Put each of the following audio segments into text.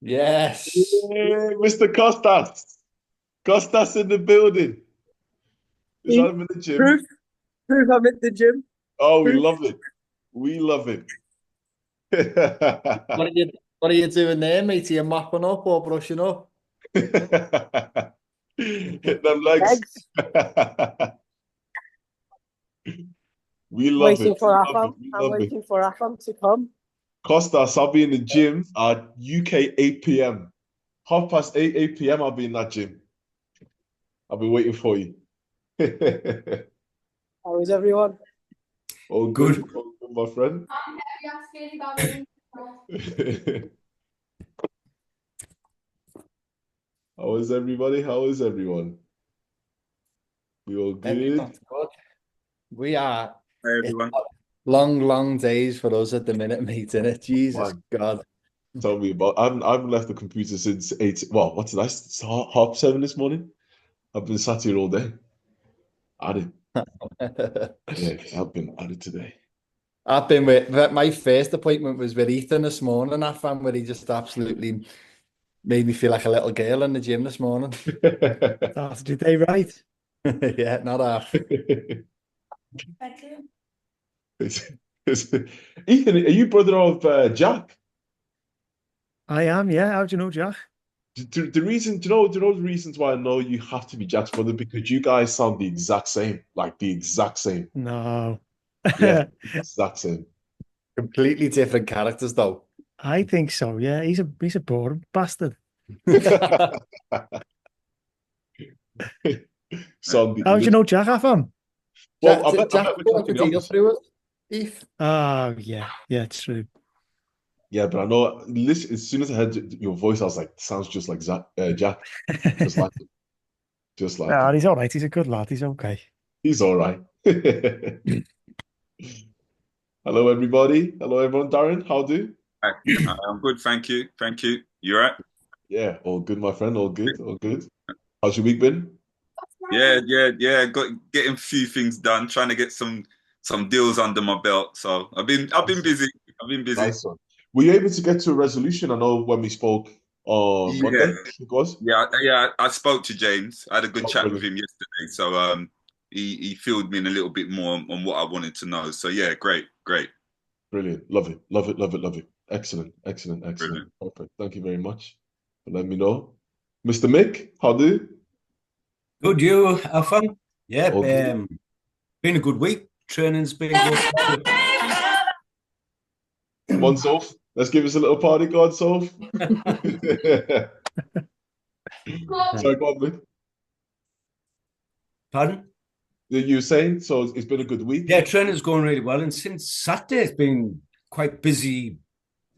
Yes. Yeah, Mr. Costas. Costas in the building. Is See, that him in the gym? proof, proof I'm at the gym. Oh, we Proof. love it. We love it. What are you doing there, mate? Are you mopping up or brushing up? Hit them legs. Legs. We love it. Waiting We for love it. Afam. We I'm love it. waiting for Afam to come. Costas, I'll be in the gym at UK 8 p.m. 8 p.m. I'll be in that gym. I'll be waiting for you. How is everyone? All good. All good, my friend. How is everybody? How is everyone? We all good? Everyone's good. We are. Hey It's everyone. long days for us at the minute, mate, innit? Jesus Man, God. tell me about. I haven't left the computer since 8. Well, what's it? It's half 7 this morning. I've been sat here all day. At it. Yeah, I've been at it today. I've been with my first appointment was with Ethan this morning. I found where he just absolutely made me feel like a little girl in the gym this morning. Saturday day, right? Yeah, not half. Ethan, are you brother of Jack? I am, yeah. How do you know, Jack? The reason, do you know the reasons why I know you have to be Jack's brother? Because you guys sound the exact same, like the exact same. No. Yeah, exact same. Completely different characters, though. I think so, yeah. He's a boring bastard. Sound How do you know Jack Afam? well, I Jack met with Jack in the deal office. through it, Eth. Oh, yeah. Yeah, it's true. Yeah, but I know. Listen, as soon as I heard your voice, I was like, sounds just like Jack, just like him, just like No, him. he's all right. He's a good lad. He's okay. He's all right. Hello, everybody. Hello, everyone. Darren, how do? Hi. I'm good, thank you. Thank you. You all right? Yeah, all good, my friend. All good, all good. How's your week been? Yeah. Got getting a few things done, trying to get some deals under my belt. So I've been busy. I've been busy. Nice one. Were you able to get to a resolution? I know when we spoke on Yeah, Monday, I think it was. yeah. I spoke to James. I had a good Oh, chat with brilliant. him yesterday. So he filled me in a little bit more on what I wanted to know. So yeah, great. Brilliant. Love it. Love it. Love it. Love it. Excellent. Excellent. Excellent. Brilliant. Perfect. Thank you very much for letting me know. Mr. Mick, how do? Good, you have fun? Yeah, All good. been a good week. Training's been good. Come on, Soph. Let's give us a little party, God, Soph. Sorry, go on, Mick. Pardon? You were saying, so it's been a good week. Yeah, training's going really well. And since Saturday, it's been quite busy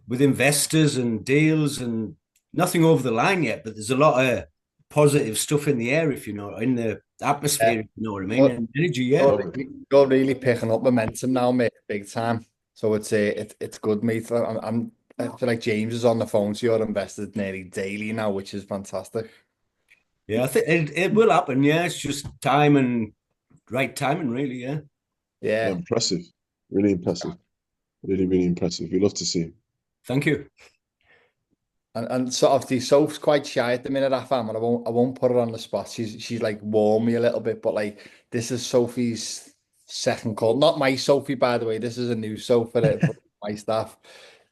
with investors and deals and nothing over the line yet, but there's a lot of positive stuff in the air, if you know, in the atmosphere, if you know what I mean. But And energy, yeah. you're really picking up momentum now, mate, big time. So it's good, mate. I feel like James is on the phone to your investors nearly daily now, which is fantastic. Yeah, I think it will happen. Yeah, it's just time and right timing, really. Yeah. Yeah, Yeah. impressive. Really impressive. Really, really impressive. We love to see it. Thank you. And sort of the Soph's quite shy at the minute, I found, and I won't put her on the spot. She's like warned me a little bit, but like this is Sophie's second call. Not my Sophie, by the way. This is a new Sophie for my staff.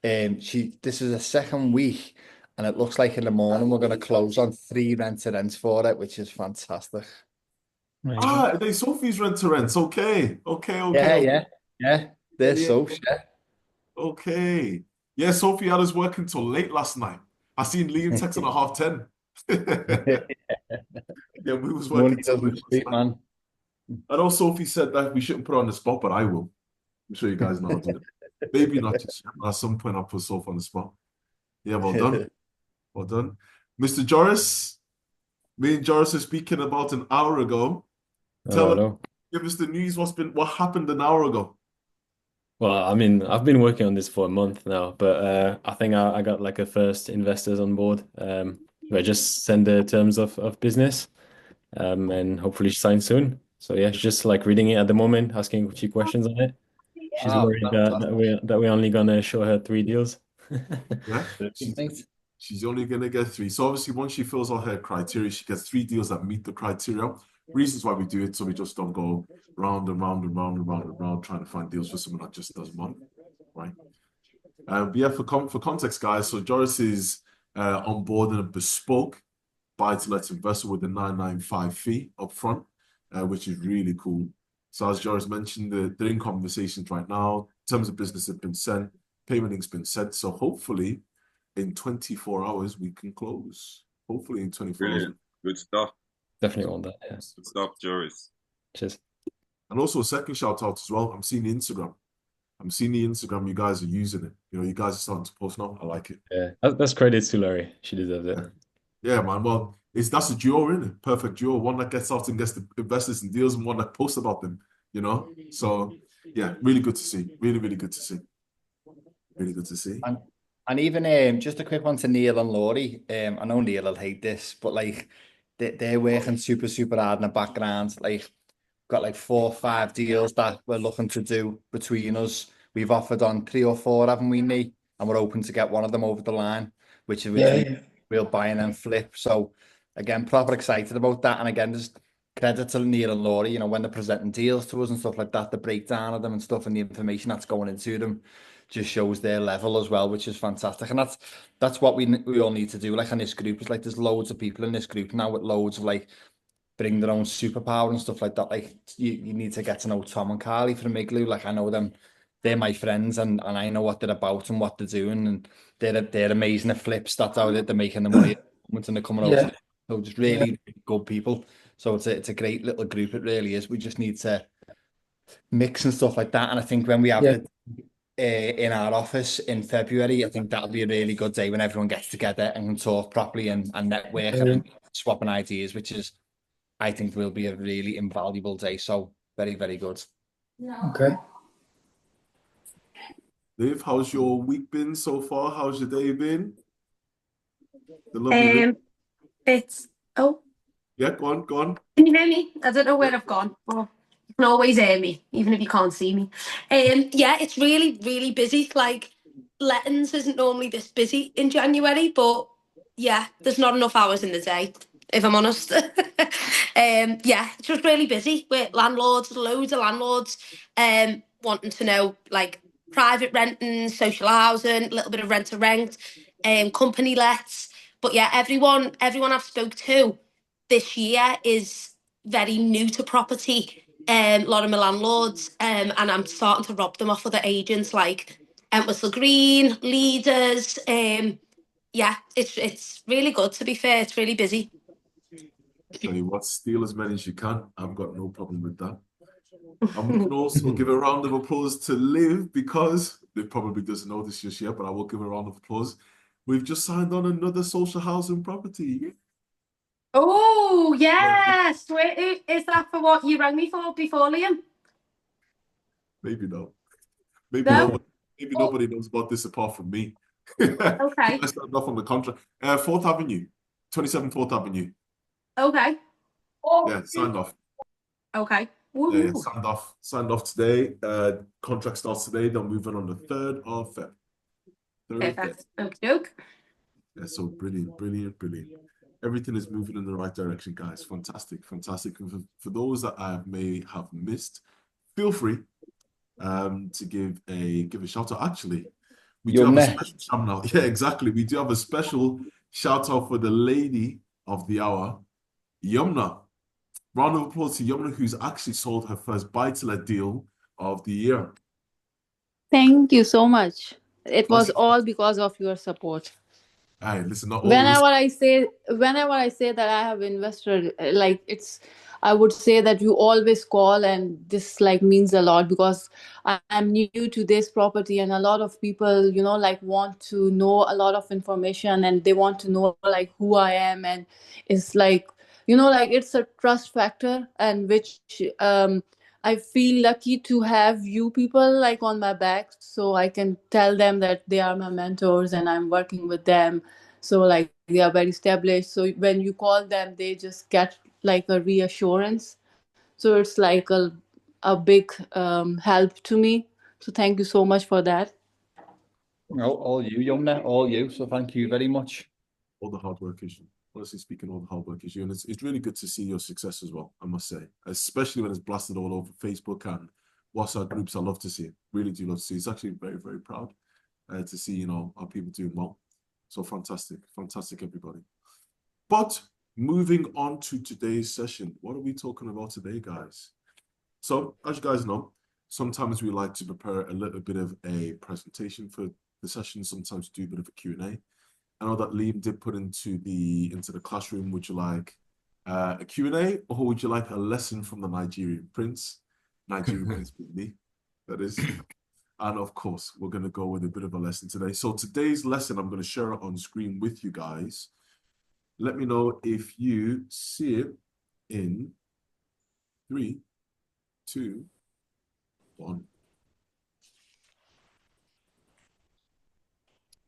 This is a second week, and it looks like in the morning we're gonna close on 3 rent-to-rents for it, which is fantastic. Ah, they Sophie's rent to rents. Okay. Okay, Yeah, okay, yeah. They're okay. Soph's, yeah. Okay. Yeah, Sophie had us working till late last night. I seen Liam texting at 10:30. Yeah, we was Money working till late doesn't last sleep, night. man. I know Sophie said that we shouldn't put her on the spot, but I will. I'm sure you guys know how to do it. Maybe not just yet, but at some point I'll put Sophie on the spot. Yeah, well done. Well done. Mr. Joris, me and Joris are speaking about an hour ago. Tell us, Hello. give us the news. What happened an hour ago? Well, I mean, I've been working on this for a month now, but I think I got like a first investors on board. We just send the terms of business, and hopefully sign soon. So yeah, she's just like reading it at the moment, asking a few questions on it. She's Ah, worried that we're only gonna show her 3 deals. Yeah. fantastic. She's only going to get 3. So obviously, once she fills all her criteria, she gets 3 deals that meet the criteria. Reasons why we do it, so we just don't go round and round and round and round and round trying to find deals for someone that just does one, right? But yeah, for context, guys, so Joris is on board in a bespoke buy-to-let investor with a 995 fee up front, which is really cool. So as Joris mentioned, they're in conversations right now. Terms of business have been sent, payment link's been sent. So hopefully in 24 hours we can close. Hopefully in 24 hours. Brilliant. Good stuff. Definitely want that. Yeah. Good stuff, Joris. Cheers. And also a second shout out as well. I'm seeing the Instagram. You guys are using it. You know, you guys are starting to post now. I like it. Yeah, that's credit to Laurie. She deserves it. Yeah, man. Well, that's a duo, isn't it? Perfect duo. One that gets out and gets the investors and deals, and one that posts about them. You know. So yeah, really good to see. Really, really good to see. Really good to see. And even just a quick one to Neil and Laurie. I know Neil will hate this, but like they're working super, super hard in the background. Like got like 4 or 5 deals that we're looking to do between us. We've offered on 3 or 4, haven't we, Nate? And we're hoping to get one of them over the line, which we'll buy and then flip. So again, proper excited about that. And again, just credit to Neil and Laurie, you know, when they're presenting deals to us and stuff like that, the breakdown of them and stuff and the information that's going into them just shows their level as well, which is fantastic. And that's what we all need to do. Like in this group, it's like there's loads of people in this group now with loads of like bring their own superpower and stuff like that. Like you need to get to know Tom and Carly from Igloo. Like I know them, they're my friends, and I know what they're about and what they're doing, and they're amazing at flips. That's how they're making the money at the moment, and they're coming over. So just really good people. So it's a great little group. It really is. We just need to mix and stuff like that. And I think when we have it in our office in February, I think that'll be a really good day when everyone gets together and can talk properly and network and swapping ideas, which is, I think, will be a really invaluable day. So very, very good. Okay. Liv, how's your week been so far? How's your day been? The lovely Liv. Yeah, go on. Can you hear me? I don't know where I've gone, but you can always hear me, even if you can't see me. Yeah, it's really, really busy. Like, lettings isn't normally this busy in January, but yeah, there's not enough hours in the day, if I'm honest. Yeah, it's just really busy with landlords, loads of landlords wanting to know, like, private renting, social housing, a little bit of rent-to-rent, company lets. But yeah, everyone I've spoke to this year is very new to property. A lot of my landlords, and I'm starting to rob them off other agents like Entwistle Green, Leaders. Yeah, it's really good, to be fair. It's really busy. Tell you what, steal as many as you can. I've got no problem with that. I'm going to also give a round of applause to Liv, because Liv probably doesn't know this just yet, but I will give a round of applause. We've just signed on another social housing property. Oh, yes. Wait, is that for what you rang me for before, Liam? Maybe not. Maybe No? nobody knows about this apart from me. Okay. I signed off on the contract. 4th Avenue, 27 4th Avenue. Okay. Yeah, signed off. Okay. Yeah, signed off today. Contract starts today. They'll move in on the 3rd of Feb. Perfect. Okay. Yeah, so brilliant. Everything is moving in the right direction, guys. Fantastic. And for those that I may have missed, feel free to give a shout out. Actually, we do have a special shout out. Yeah, exactly. We do have a special shout out for the lady of the hour, Yumna. Round of applause to Yumna, who's actually sold her first buy-to-let deal of the year. Thank you so much. It was all because of your support. Hey, listen, not all. Whenever I say that I have invested, like I would say that you always call, and this like means a lot, because I'm new to this property, and a lot of people, you know, like want to know a lot of information, and they want to know like who I am, and it's like, you know, like it's a trust factor, and which I feel lucky to have you people like on my back, so I can tell them that they are my mentors and I'm working with them. So like they are very established. So when you call them, they just get like a reassurance. So it's like a big help to me. So thank you so much for that. No, all you, Yumna, all you. So thank you very much. All the hard work is you. Honestly speaking, all the hard work is you. And it's really good to see your success as well, I must say. Especially when it's blasted all over Facebook and WhatsApp groups. I love to see it. Really do love to see it. It's actually very, very proud to see, you know, our people doing well. So fantastic. Fantastic, everybody. But moving on to today's session. What are we talking about today, guys? So, as you guys know, sometimes we like to prepare a little bit of a presentation for the session, sometimes do a bit of a Q&A. I know that Liam did put into the classroom, would you like a Q&A or would you like a lesson from the Nigerian Prince? Nigerian Prince with me, that is. And of course, we're going to go with a bit of a lesson today. So today's lesson, I'm going to share it on screen with you guys. Let me know if you see it in 3, 2, 1.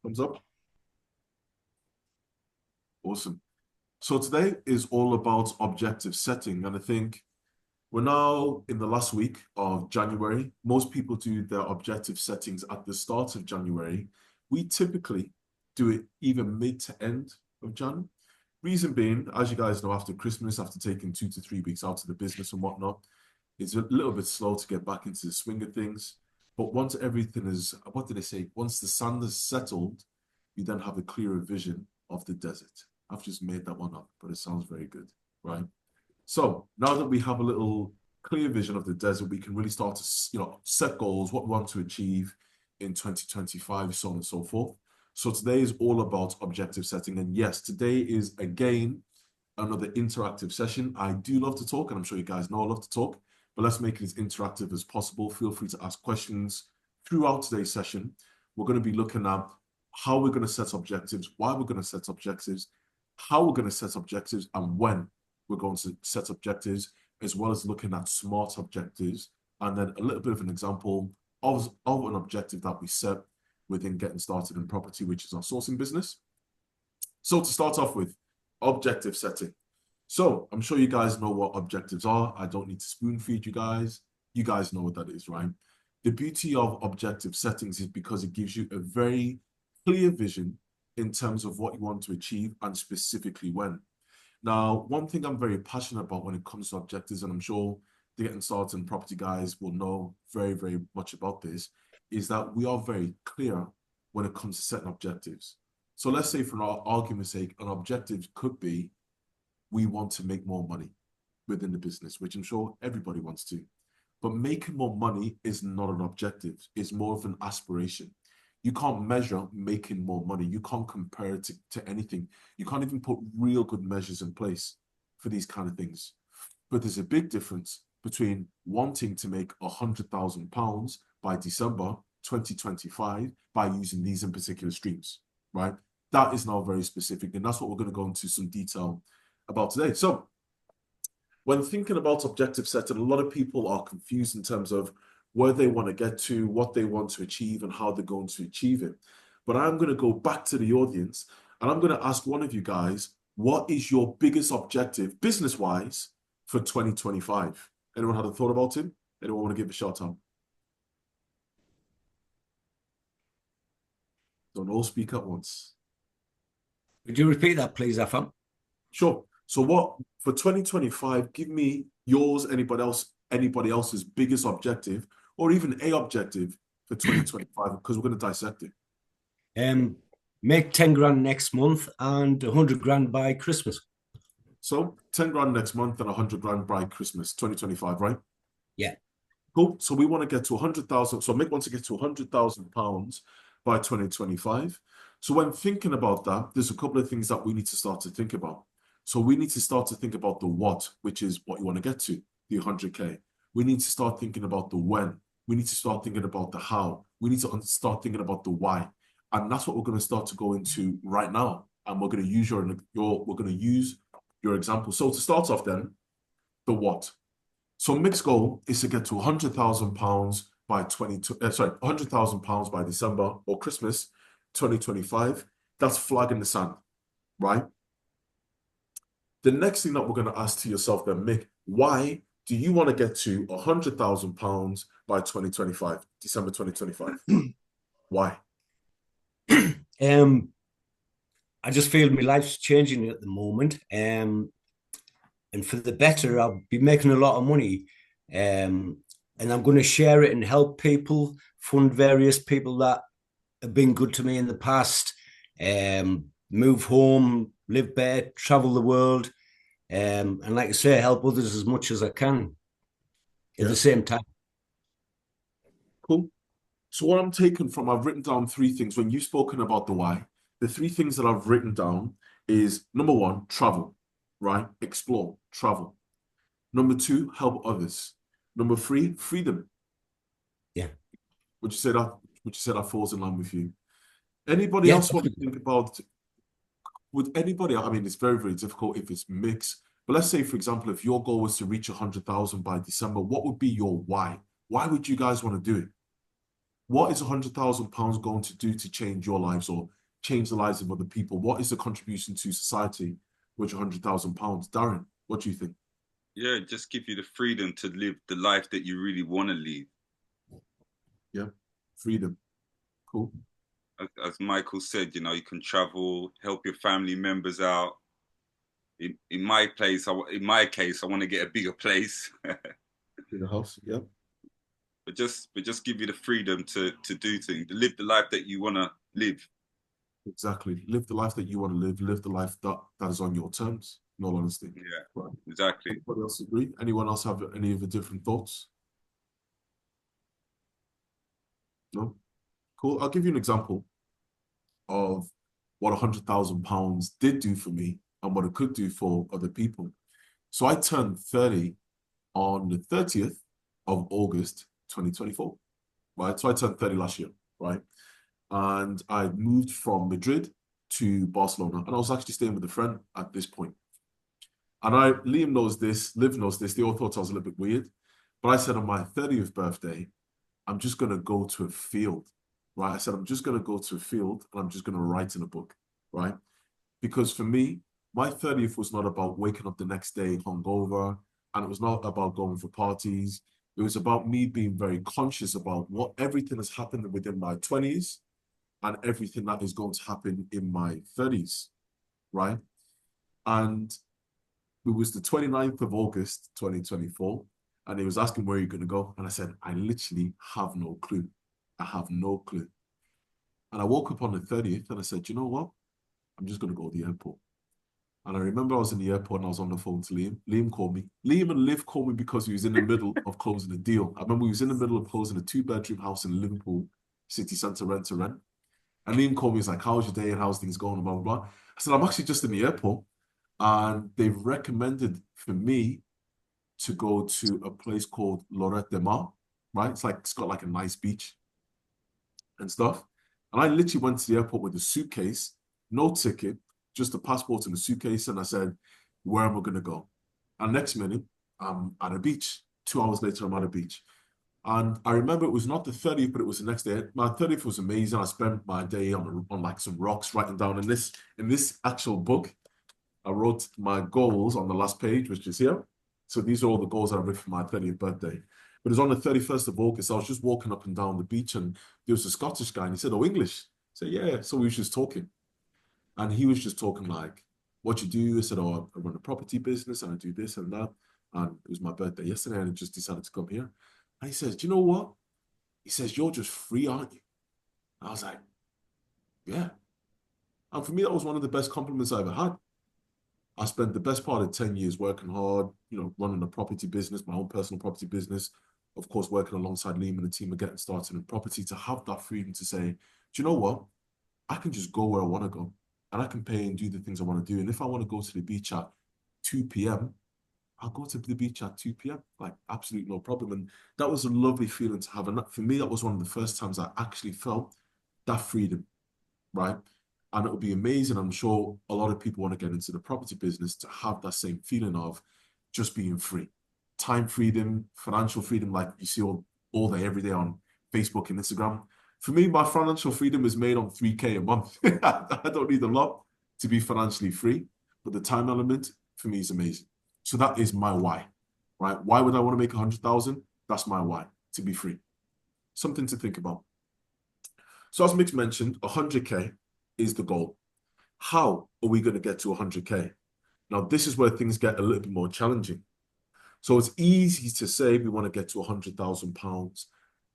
Thumbs up. Awesome. So today is all about objective setting. And I think we're now in the last week of January. Most people do their objective settings at the start of January. We typically do it either mid to end of Jan. Reason being, as you guys know, after Christmas, after taking 2 to 3 weeks out of the business and whatnot, it's a little bit slow to get back into the swing of things. But once everything is, what did they say? Once the sand is settled, you then have a clearer vision of the desert. I've just made that one up, but it sounds very good, right? So now that we have a little clear vision of the desert, we can really start to, you know, set goals, what we want to achieve in 2025, so on and so forth. So today is all about objective setting. And yes, today is again another interactive session. I do love to talk, and I'm sure you guys know I love to talk, but let's make it as interactive as possible. Feel free to ask questions throughout today's session. We're going to be looking at how we're going to set objectives, why we're going to set objectives, how we're going to set objectives, and when we're going to set objectives, as well as looking at SMART objectives, and then a little bit of an example of an objective that we set within Getting Started in Property, which is our sourcing business. So to start off with, objective setting. So I'm sure you guys know what objectives are. I don't need to spoon feed you guys. You guys know what that is, right? The beauty of objective settings is because it gives you a very clear vision in terms of what you want to achieve and specifically when. Now, one thing I'm very passionate about when it comes to objectives, and I'm sure the Getting Started in Property guys will know very, very much about this, is that we are very clear when it comes to setting objectives. So let's say, for our argument's sake, an objective could be we want to make more money within the business, which I'm sure everybody wants to. But making more money is not an objective. It's more of an aspiration. You can't measure making more money. You can't compare it to anything. You can't even put real good measures in place for these kind of things. But there's a big difference between wanting to make £100,000 by December 2025 by using these in particular streams, right? That is now very specific, and that's what we're going to go into some detail about today. So when thinking about objective setting, a lot of people are confused in terms of where they want to get to, what they want to achieve, and how they're going to achieve it. But I'm going to go back to the audience, and I'm going to ask one of you guys, what is your biggest objective, business-wise, for 2025? Anyone had a thought about it? Anyone want to give a shout out? Don't all speak at once. Could you repeat that, please, Afam? Sure. So what, for 2025, give me yours, anybody else's biggest objective, or even a objective for 2025, because we're going to dissect it. Make 10 grand next month and 100 grand by Christmas. So 10 grand next month and 100 grand by Christmas, 2025, right? Yeah. Cool. So we want to get to 100,000. So Mick wants to get to £100,000 by 2025. So when thinking about that, there's a couple of things that we need to start to think about. So we need to start to think about the what, which is what you want to get to, the 100K. We need to start thinking about the when. We need to start thinking about the how. We need to start thinking about the why. And that's what we're going to start to go into right now. And we're going to use your example. So to start off then, the what. So Mick's goal is to get to £100,000 by £100,000 by December or Christmas 2025. That's flag in the sand, right? The next thing that we're going to ask to yourself then, Mick, why do you want to get to £100,000 by 2025, December 2025? Why? I just feel my life's changing at the moment. And for the better, I'll be making a lot of money. And I'm going to share it and help people, fund various people that have been good to me in the past, move home, live better, travel the world, and like I say, help others as much as I can at the same time. Cool. So what I'm taking from, I've written down 3 things. When you've spoken about the why, the 3 things that I've written down is, number 1, travel, right? Explore, travel. Number 2, help others. Number 3, freedom. Yeah. Would you say that falls in line with you? Anybody else want to think about, would anybody, I mean, it's very, very difficult if it's mixed, but let's say, for example, if your goal was to reach 100,000 by December, what would be your why? Why would you guys want to do it? What is £100,000 going to do to change your lives or change the lives of other people? What is the contribution to society with £100,000? Darren, what do you think? Yeah, just give you the freedom to live the life that you really want to live. Yeah, freedom. Cool. As Michael said, you know, you can travel, help your family members out. In my case, I want to get a bigger place. Bigger house, yeah. But just give you the freedom to do things, to live the life that you want to live. Exactly. Live the life that you want to live the life that is on your terms, in all honesty. Yeah, right. Exactly. Anybody else agree? Anyone else have any of the different thoughts? No? Cool. I'll give you an example of what £100,000 did do for me and what it could do for other people. So I turned 30 on the 30th of August 2024, right? So I turned 30 last year, right? And I moved from Madrid to Barcelona, and I was actually staying with a friend at this point. And Liam knows this, Liv knows this, they all thought I was a little bit weird, but I said on my 30th birthday, I'm just going to go to a field, right? I said, I'm just going to go to a field and I'm just going to write in a book, right? Because for me, my 30th was not about waking up the next day hungover, and it was not about going for parties. It was about me being very conscious about what everything has happened within my 20s and everything that is going to happen in my 30s, right? And it was the 29th of August, 2024, and he was asking, where are you going to go? And I said, I literally have no clue. I have no clue. And I woke up on the 30th and I said, you know what? I'm just going to go to the airport. And I remember I was in the airport and I was on the phone to Liam. Liam called me. Liam and Liv called me because he was in the middle of closing a deal. I remember he was in the middle of closing a 2-bedroom house in Liverpool city centre, rent to rent. And Liam called me, he's like, how's your day and how's things going, and blah, blah, blah. I said, I'm actually just in the airport. And they've recommended for me to go to a place called Lloret de Mar, right? It's got like a nice beach and stuff. And I literally went to the airport with a suitcase, no ticket, just a passport and a suitcase. And I said, where am I going to go? And next minute, I'm at a beach. 2 hours later, I'm at a beach. And I remember it was not the 30th, but it was the next day. My 30th was amazing. I spent my day on like some rocks, writing down in this actual book. I wrote my goals on the last page, which is here. So these are all the goals I wrote for my 30th birthday. But it was on the 31st of August. I was just walking up and down the beach, and there was a Scottish guy, and he said, oh, English? I said, yeah. So we were just talking. And he was just talking like, what you do? I said, oh, I run a property business, and I do this and that. And it was my birthday yesterday, and I just decided to come here. And he says, do you know what? He says, you're just free, aren't you? And I was like, yeah. And for me, that was one of the best compliments I ever had. I spent the best part of 10 years working hard, running a property business, my own personal property business, of course, working alongside Liam and the team and getting started in property, to have that freedom to say, do you know what? I can just go where I want to go, and I can pay and do the things I want to do. And if I want to go to the beach at 2 p.m., I'll go to the beach at 2 p.m. Like, absolute no problem. And that was a lovely feeling to have. And for me, that was one of the first times I actually felt that freedom, right? And it would be amazing. I'm sure a lot of people want to get into the property business to have that same feeling of just being free. Time freedom, financial freedom, like you see all day, every day on Facebook and Instagram. For me, my financial freedom is made on 3K a month. I don't need a lot to be financially free, but the time element for me is amazing. So that is my why, right? Why would I want to make 100,000? That's my why, to be free. Something to think about. So as Mick mentioned, 100K is the goal. How are we going to get to 100K? Now, this is where things get a little bit more challenging. So it's easy to say we want to get to £100,000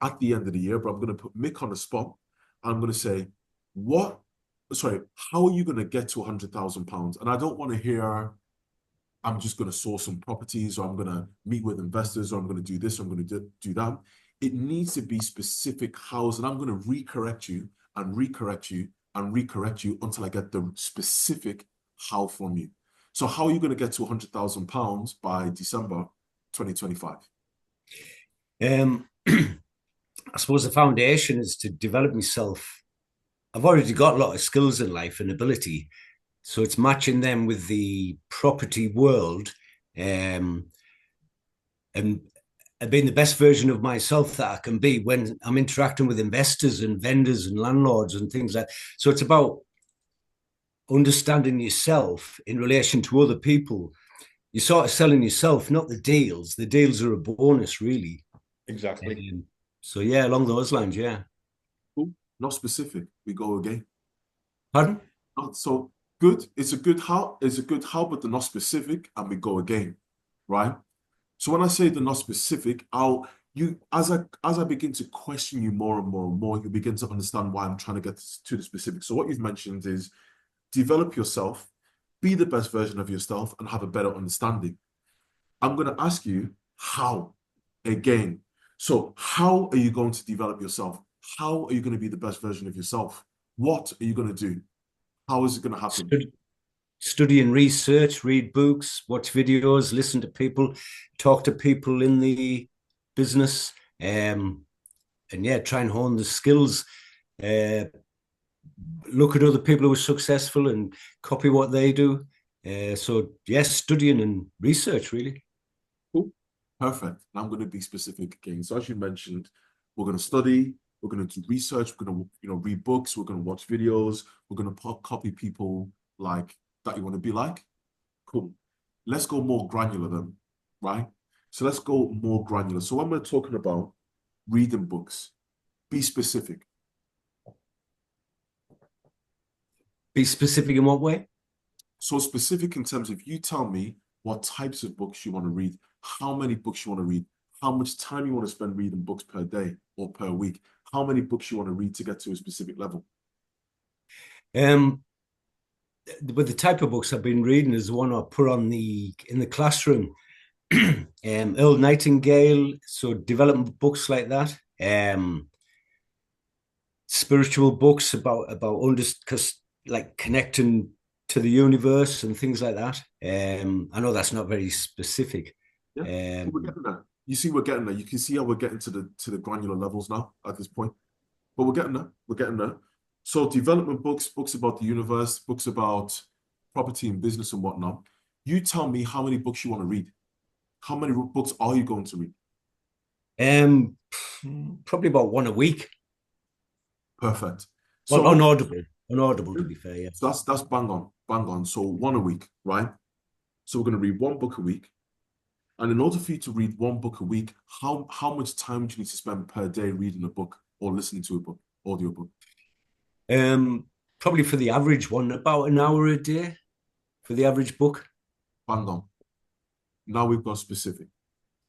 at the end of the year, but I'm going to put Mick on the spot. I'm going to say, how are you going to get to £100,000? And I don't want to hear, I'm just going to source some properties, or I'm going to meet with investors, or I'm going to do this, or I'm going to do that. It needs to be specific hows, and I'm going to recorrect you and recorrect you and recorrect you until I get the specific how from you. So how are you going to get to £100,000 by December 2025? I suppose the foundation is to develop myself. I've already got a lot of skills in life and ability, so it's matching them with the property world, and being the best version of myself that I can be when I'm interacting with investors and vendors and landlords and things like that. So it's about understanding yourself in relation to other people. You're sort of selling yourself, not the deals. The deals are a bonus, really. Exactly. So yeah, along those lines, yeah. Cool. Not specific. We go again. Pardon? Not so good. It's a good how. It's a good how, but they're not specific, and we go again, right? So when I say they're not specific, as I begin to question you more and more and more, you begin to understand why I'm trying to get to the specifics. So what you've mentioned is develop yourself, be the best version of yourself, and have a better understanding. I'm going to ask you how again. So how are you going to develop yourself? How are you going to be the best version of yourself? What are you going to do? How is it going to happen? Study and research, read books, watch videos, listen to people, talk to people in the business, and yeah, try and hone the skills. Look at other people who are successful and copy what they do. So yes, studying and research, really. Cool. Perfect. And I'm going to be specific again. So as you mentioned, we're going to study, we're going to do research, we're going to read books, we're going to watch videos, we're going to copy people like that you want to be like. Cool. Let's go more granular then, right? So let's go more granular. So when we're talking about reading books, be specific. Be specific in what way? So specific in terms of you tell me what types of books you want to read, how many books you want to read, how much time you want to spend reading books per day or per week, how many books you want to read to get to a specific level. With the type of books I've been reading is the one I put on in the classroom. Earl Nightingale, so development books like that. Spiritual books about like connecting to the universe and things like that. I know that's not very specific. Yeah, we're getting there. You see, we're getting there. You can see how we're getting to the granular levels now at this point. But we're getting there. We're getting there. So development books, books about the universe, books about property and business and whatnot. You tell me how many books you want to read. How many books are you going to read? Probably about one a week. Perfect. So well, unaudible to be fair, yeah. So that's bang on. So one a week, right? So we're going to read one book a week. And in order for you to read one book a week, how much time do you need to spend per day reading a book or listening to a book, audio book? Probably for the average one, about an hour a day for the average book. Bang on. Now we've got specific,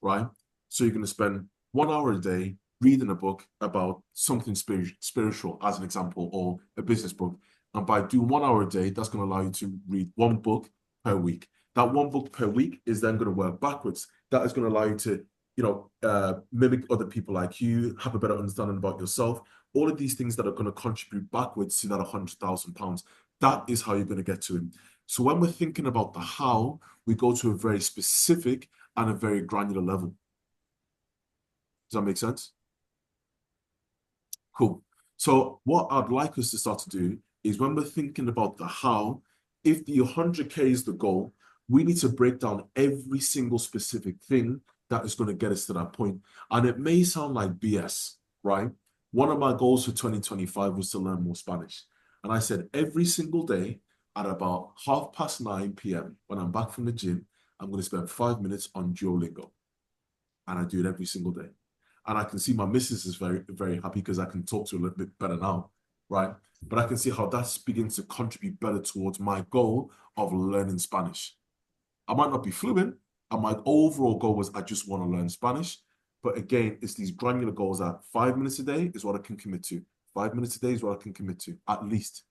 right? So you're going to spend 1 hour a day reading a book about something spiritual, as an example, or a business book. And by doing 1 hour a day, that's going to allow you to read one book per week. That one book per week is then going to work backwards. That is going to allow you to, mimic other people like you, have a better understanding about yourself. All of these things that are going to contribute backwards to that £100,000. That is how you're going to get to it. So when we're thinking about the how, we go to a very specific and a very granular level. Does that make sense? Cool. So what I'd like us to start to do is when we're thinking about the how, if the 100K is the goal, we need to break down every single specific thing that is going to get us to that point. And it may sound like BS, right? One of my goals for 2025 was to learn more Spanish. And I said every single day at about 9:30 p.m. when I'm back from the gym, I'm going to spend 5 minutes on Duolingo. And I do it every single day. And I can see my missus is very, very happy because I can talk to her a little bit better now. right? But I can see how that's beginning to contribute better towards my goal of learning Spanish. I might not be fluent, and my overall goal was I just want to learn Spanish. But again, it's these granular goals that 5 minutes a day is what I can commit to. 5 minutes a day is what I can commit to, at least.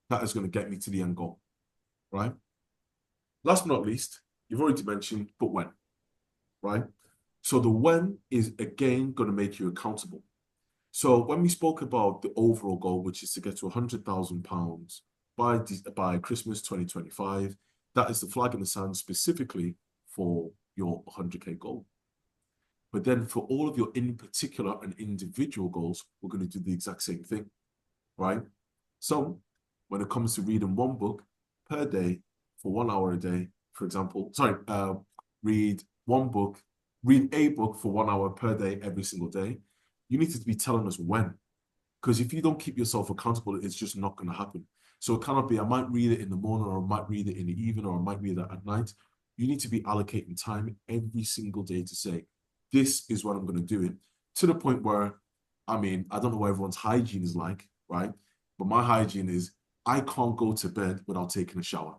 That is going to get me to the end goal, right? Last but not least, you've already mentioned, but when, right? So the when is, again, going to make you accountable. So when we spoke about the overall goal, which is to get to £100,000 by Christmas 2025, that is the flag in the sand specifically for your 100K goal. But then for all of your in particular and individual goals, we're going to do the exact same thing, right? So when it comes to reading one book per day for 1 hour a day, for example, read a book for 1 hour per day every single day, you need to be telling us when. Because if you don't keep yourself accountable, it's just not going to happen. So it cannot be, I might read it in the morning, or I might read it in the evening, or I might read it at night. You need to be allocating time every single day to say, this is what I'm going to do it. To the point where, I mean, I don't know what everyone's hygiene is like, right? But my hygiene is, I can't go to bed without taking a shower.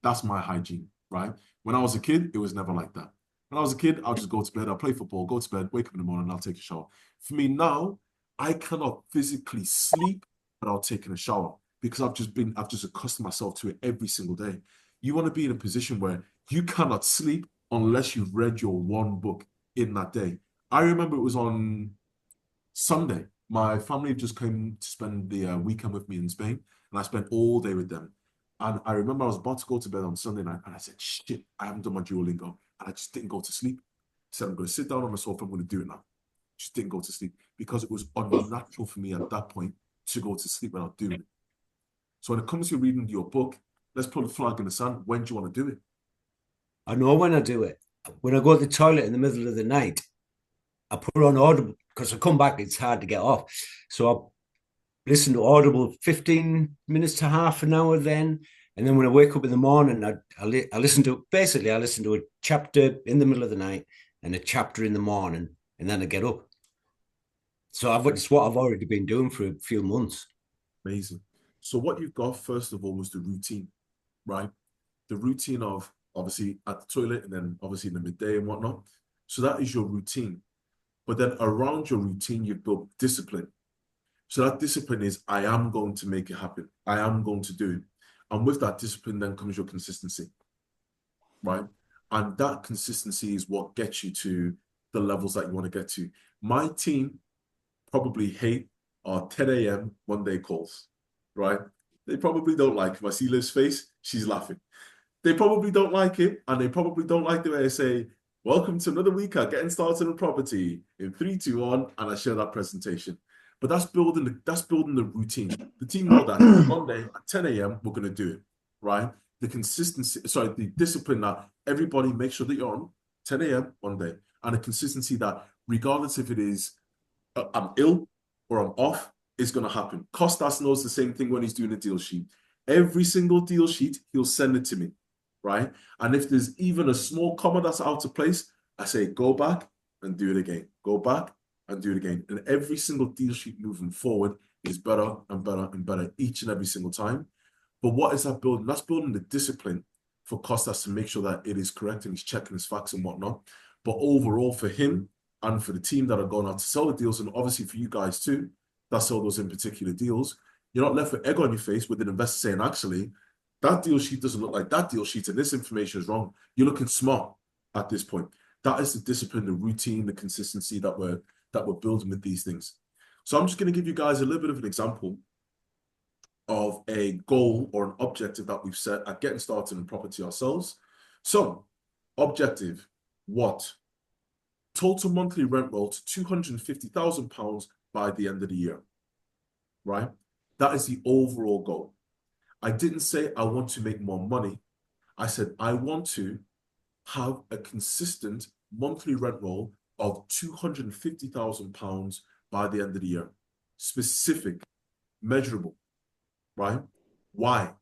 That's my hygiene, right? When I was a kid, it was never like that. When I was a kid, I'll just go to bed, I'll play football, go to bed, wake up in the morning, I'll take a shower. For me now, I cannot physically sleep without taking a shower because I've just accustomed myself to it every single day. You want to be in a position where you cannot sleep unless you've read your one book in that day. I remember it was on Sunday. My family just came to spend the weekend with me in Spain, and I spent all day with them. And I remember I was about to go to bed on Sunday night, and I said, shit, I haven't done my Duolingo. And I just didn't go to sleep. I said, I'm going to sit down on the sofa, I'm going to do it now. Just didn't go to sleep because it was unnatural for me at that point to go to sleep without doing it. So when it comes to reading your book, let's put a flag in the sand. When do you want to do it? I know when I do it. When I go to the toilet in the middle of the night, I put on Audible because I come back, it's hard to get off. So I listen to Audible 15 minutes to half an hour then. And then when I wake up in the morning, I listen to a chapter in the middle of the night and a chapter in the morning, and then I get up. So it's what I've already been doing for a few months. Amazing. So what you've got, first of all, was the routine, right? The routine of obviously at the toilet and then obviously in the midday and whatnot. So that is your routine. But then around your routine, you've built discipline. So that discipline is, I am going to make it happen. I am going to do it. And with that discipline then comes your consistency, right? And that consistency is what gets you to the levels that you want to get to. My team probably hate our 10 a.m. Monday calls, right? They probably don't like it. If I see Liv's face, she's laughing. They probably don't like it, and they probably don't like the way I say, welcome to another week at Getting Started in Property in 3, 2, 1, and I share that presentation. But that's building the routine. The team know that Monday at 10 a.m. we're going to do it, right? The discipline that everybody make sure that you're on 10 a.m. Monday, and the consistency that regardless if it is I'm ill or I'm off, it's going to happen. Costas knows the same thing when he's doing a deal sheet. Every single deal sheet, he'll send it to me, right? And if there's even a small comma that's out of place, I say, go back and do it again. Go back and do it again. And every single deal sheet moving forward is better and better and better each and every single time. But what is that building? That's building the discipline for Costas to make sure that it is correct and he's checking his facts and whatnot. But overall for him and for the team that are going out to sell the deals, and obviously for you guys too, that sell those in particular deals, you're not left with egg on your face with an investor saying, actually, that deal sheet doesn't look like that deal sheet and this information is wrong. You're looking smart at this point. That is the discipline, the routine, the consistency that we're building with these things. So I'm just going to give you guys a little bit of an example of a goal or an objective that we've set at Getting Started in Property ourselves. So, objective, what? Total monthly rent roll to £250,000 by the end of the year, right? That is the overall goal. I didn't say I want to make more money. I said I want to have a consistent monthly rent roll of £250,000 by the end of the year. Specific, measurable, right? Why?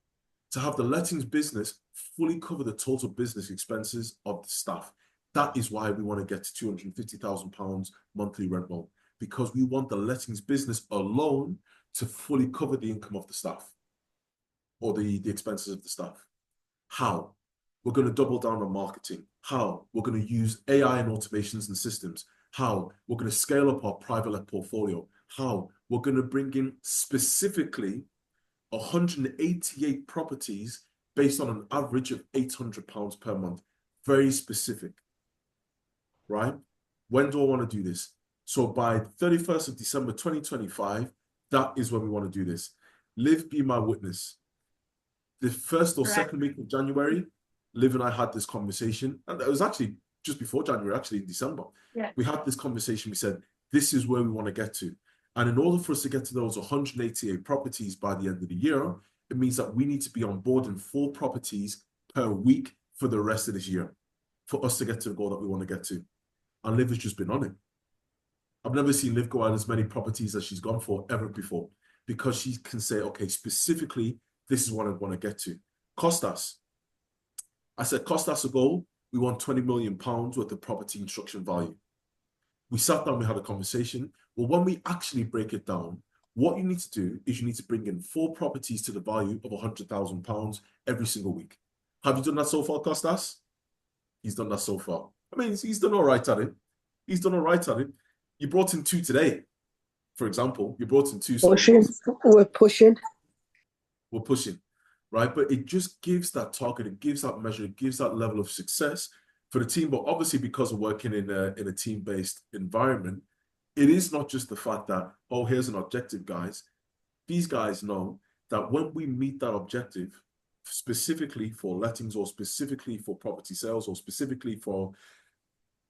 To have the lettings business fully cover the total business expenses of the staff. That is why we want to get to £250,000 monthly rent roll, because we want the lettings business alone to fully cover the income of the staff or the expenses of the staff. How? We're going to double down on marketing. How? We're going to use AI and automations and systems. How? We're going to scale up our private let portfolio. How? We're going to bring in specifically 188 properties based on an average of £800 per month. Very specific, right? When do I want to do this? So by 31st of December 2025, that is when we want to do this. Liv, be my witness. The first or second week of January, Liv and I had this conversation, and it was actually just before January, actually in December. Yeah. We had this conversation. We said, this is where we want to get to. And in order for us to get to those 188 properties by the end of the year, it means that we need to be on board in 4 properties per week for the rest of this year for us to get to the goal that we want to get to. And Liv has just been on it. I've never seen Liv go out as many properties as she's gone for ever before, because she can say, okay, specifically, this is what I want to get to. Costas. I said, Costas a goal, we want £20 million worth of property instruction value. We sat down, we had a conversation. Well, when we actually break it down, what you need to do is you need to bring in 4 properties to the value of £100,000 every single week. Have you done that so far, Costas? He's done that so far. I mean, he's done all right at it. He's done all right at it. You brought in 2 today, for example. You brought in 2. Pushing. We're pushing. We're pushing, right? But it just gives that target, it gives that measure, it gives that level of success for the team. But obviously, because of working in a team-based environment, it is not just the fact that, oh, here's an objective, guys. These guys know that when we meet that objective, specifically for lettings or specifically for property sales or specifically for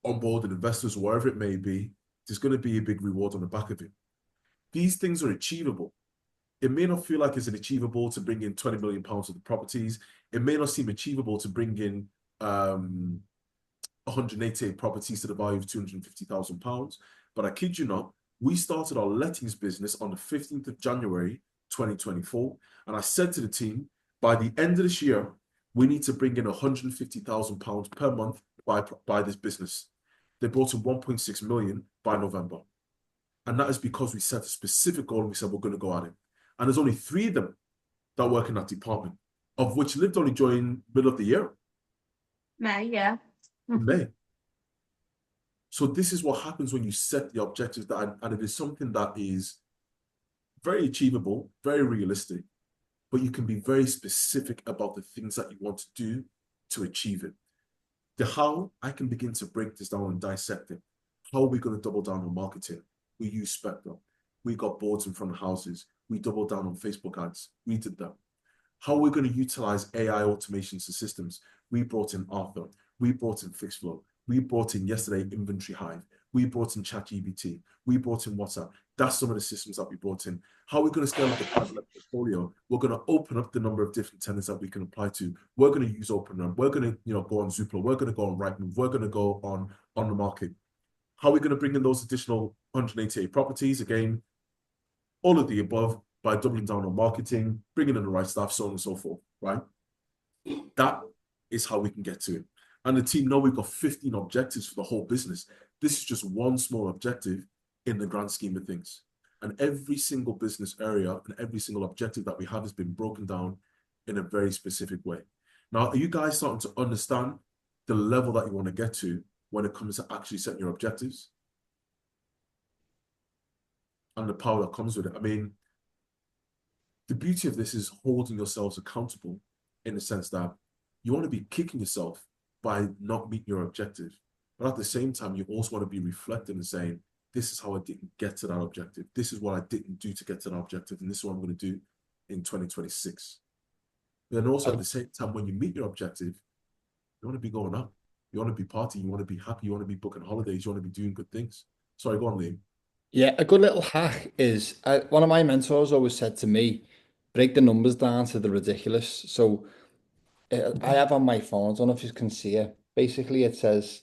onboarding investors, wherever it may be, there's going to be a big reward on the back of it. These things are achievable. It may not feel like it's achievable to bring in £20 million of the properties. It may not seem achievable to bring in 188 properties to the value of £250,000. But I kid you not, we started our lettings business on the 15th of January, 2024. And I said to the team, by the end of this year, we need to bring in £150,000 per month by this business. They brought in 1.6 million by November. And that is because we set a specific goal and we said, we're going to go at it. And there's only 3 of them that work in that department, of which Liv only joined middle of the year. May, yeah. In May. So this is what happens when you set the objectives, and it is something that is very achievable, very realistic, but you can be very specific about the things that you want to do to achieve it. The how, I can begin to break this down and dissect it. How are we going to double down on marketing? We use Spectrum. We got boards in front of houses. We doubled down on Facebook ads. We did that. How are we going to utilize AI automations and systems? We brought in Arthur. We brought in Fixflow. We brought in yesterday Inventory Hive. We brought in ChatGPT. We brought in WhatsApp. That's some of the systems that we brought in. How are we going to scale up the private portfolio? We're going to open up the number of different tenants that we can apply to. We're going to use OpenRun. We're going to go on Zoopla. We're going to go on Rightmove. We're going to go on the market. How are we going to bring in those additional 188 properties? Again, all of the above by doubling down on marketing, bringing in the right staff, so on and so forth, right? That is how we can get to it. And the team know we've got 15 objectives for the whole business. This is just one small objective in the grand scheme of things. And every single business area and every single objective that we have has been broken down in a very specific way. Now, are you guys starting to understand the level that you want to get to when it comes to actually setting your objectives? And the power that comes with it. I mean, the beauty of this is holding yourselves accountable in the sense that you want to be kicking yourself by not meeting your objective. But at the same time, you also want to be reflecting and saying, this is how I didn't get to that objective. This is what I didn't do to get to that objective. And this is what I'm going to do in 2026. But then also at the same time, when you meet your objective, you want to be going up. You want to be partying. You want to be happy. You want to be booking holidays. You want to be doing good things. Sorry, go on, Liam. Yeah, a good little hack is, one of my mentors always said to me, break the numbers down to the ridiculous. So I have on my phone, I don't know if you can see it. Basically, it says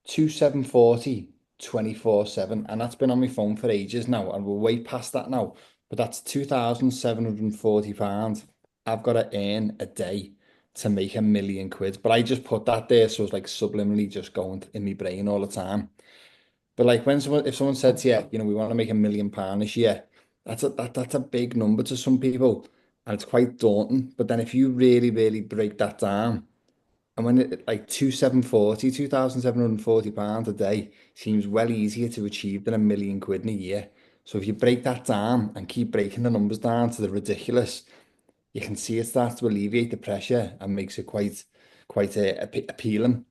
2740 24/7, and that's been on my phone for ages now, and we're way past that now. But that's £2,740 I've got to earn a day to make £1 million. But I just put that there, so it's like subliminally just going in my brain all the time. But like if someone said to you, we want to make £1 million this year, That's a big number to some people, and it's quite daunting. But then if you really, really break that down, and when it like 2,740, £2,740 a day seems well easier to achieve than £1 million in a year. So if you break that down and keep breaking the numbers down to the ridiculous, you can see it starts to alleviate the pressure and makes it quite appealing.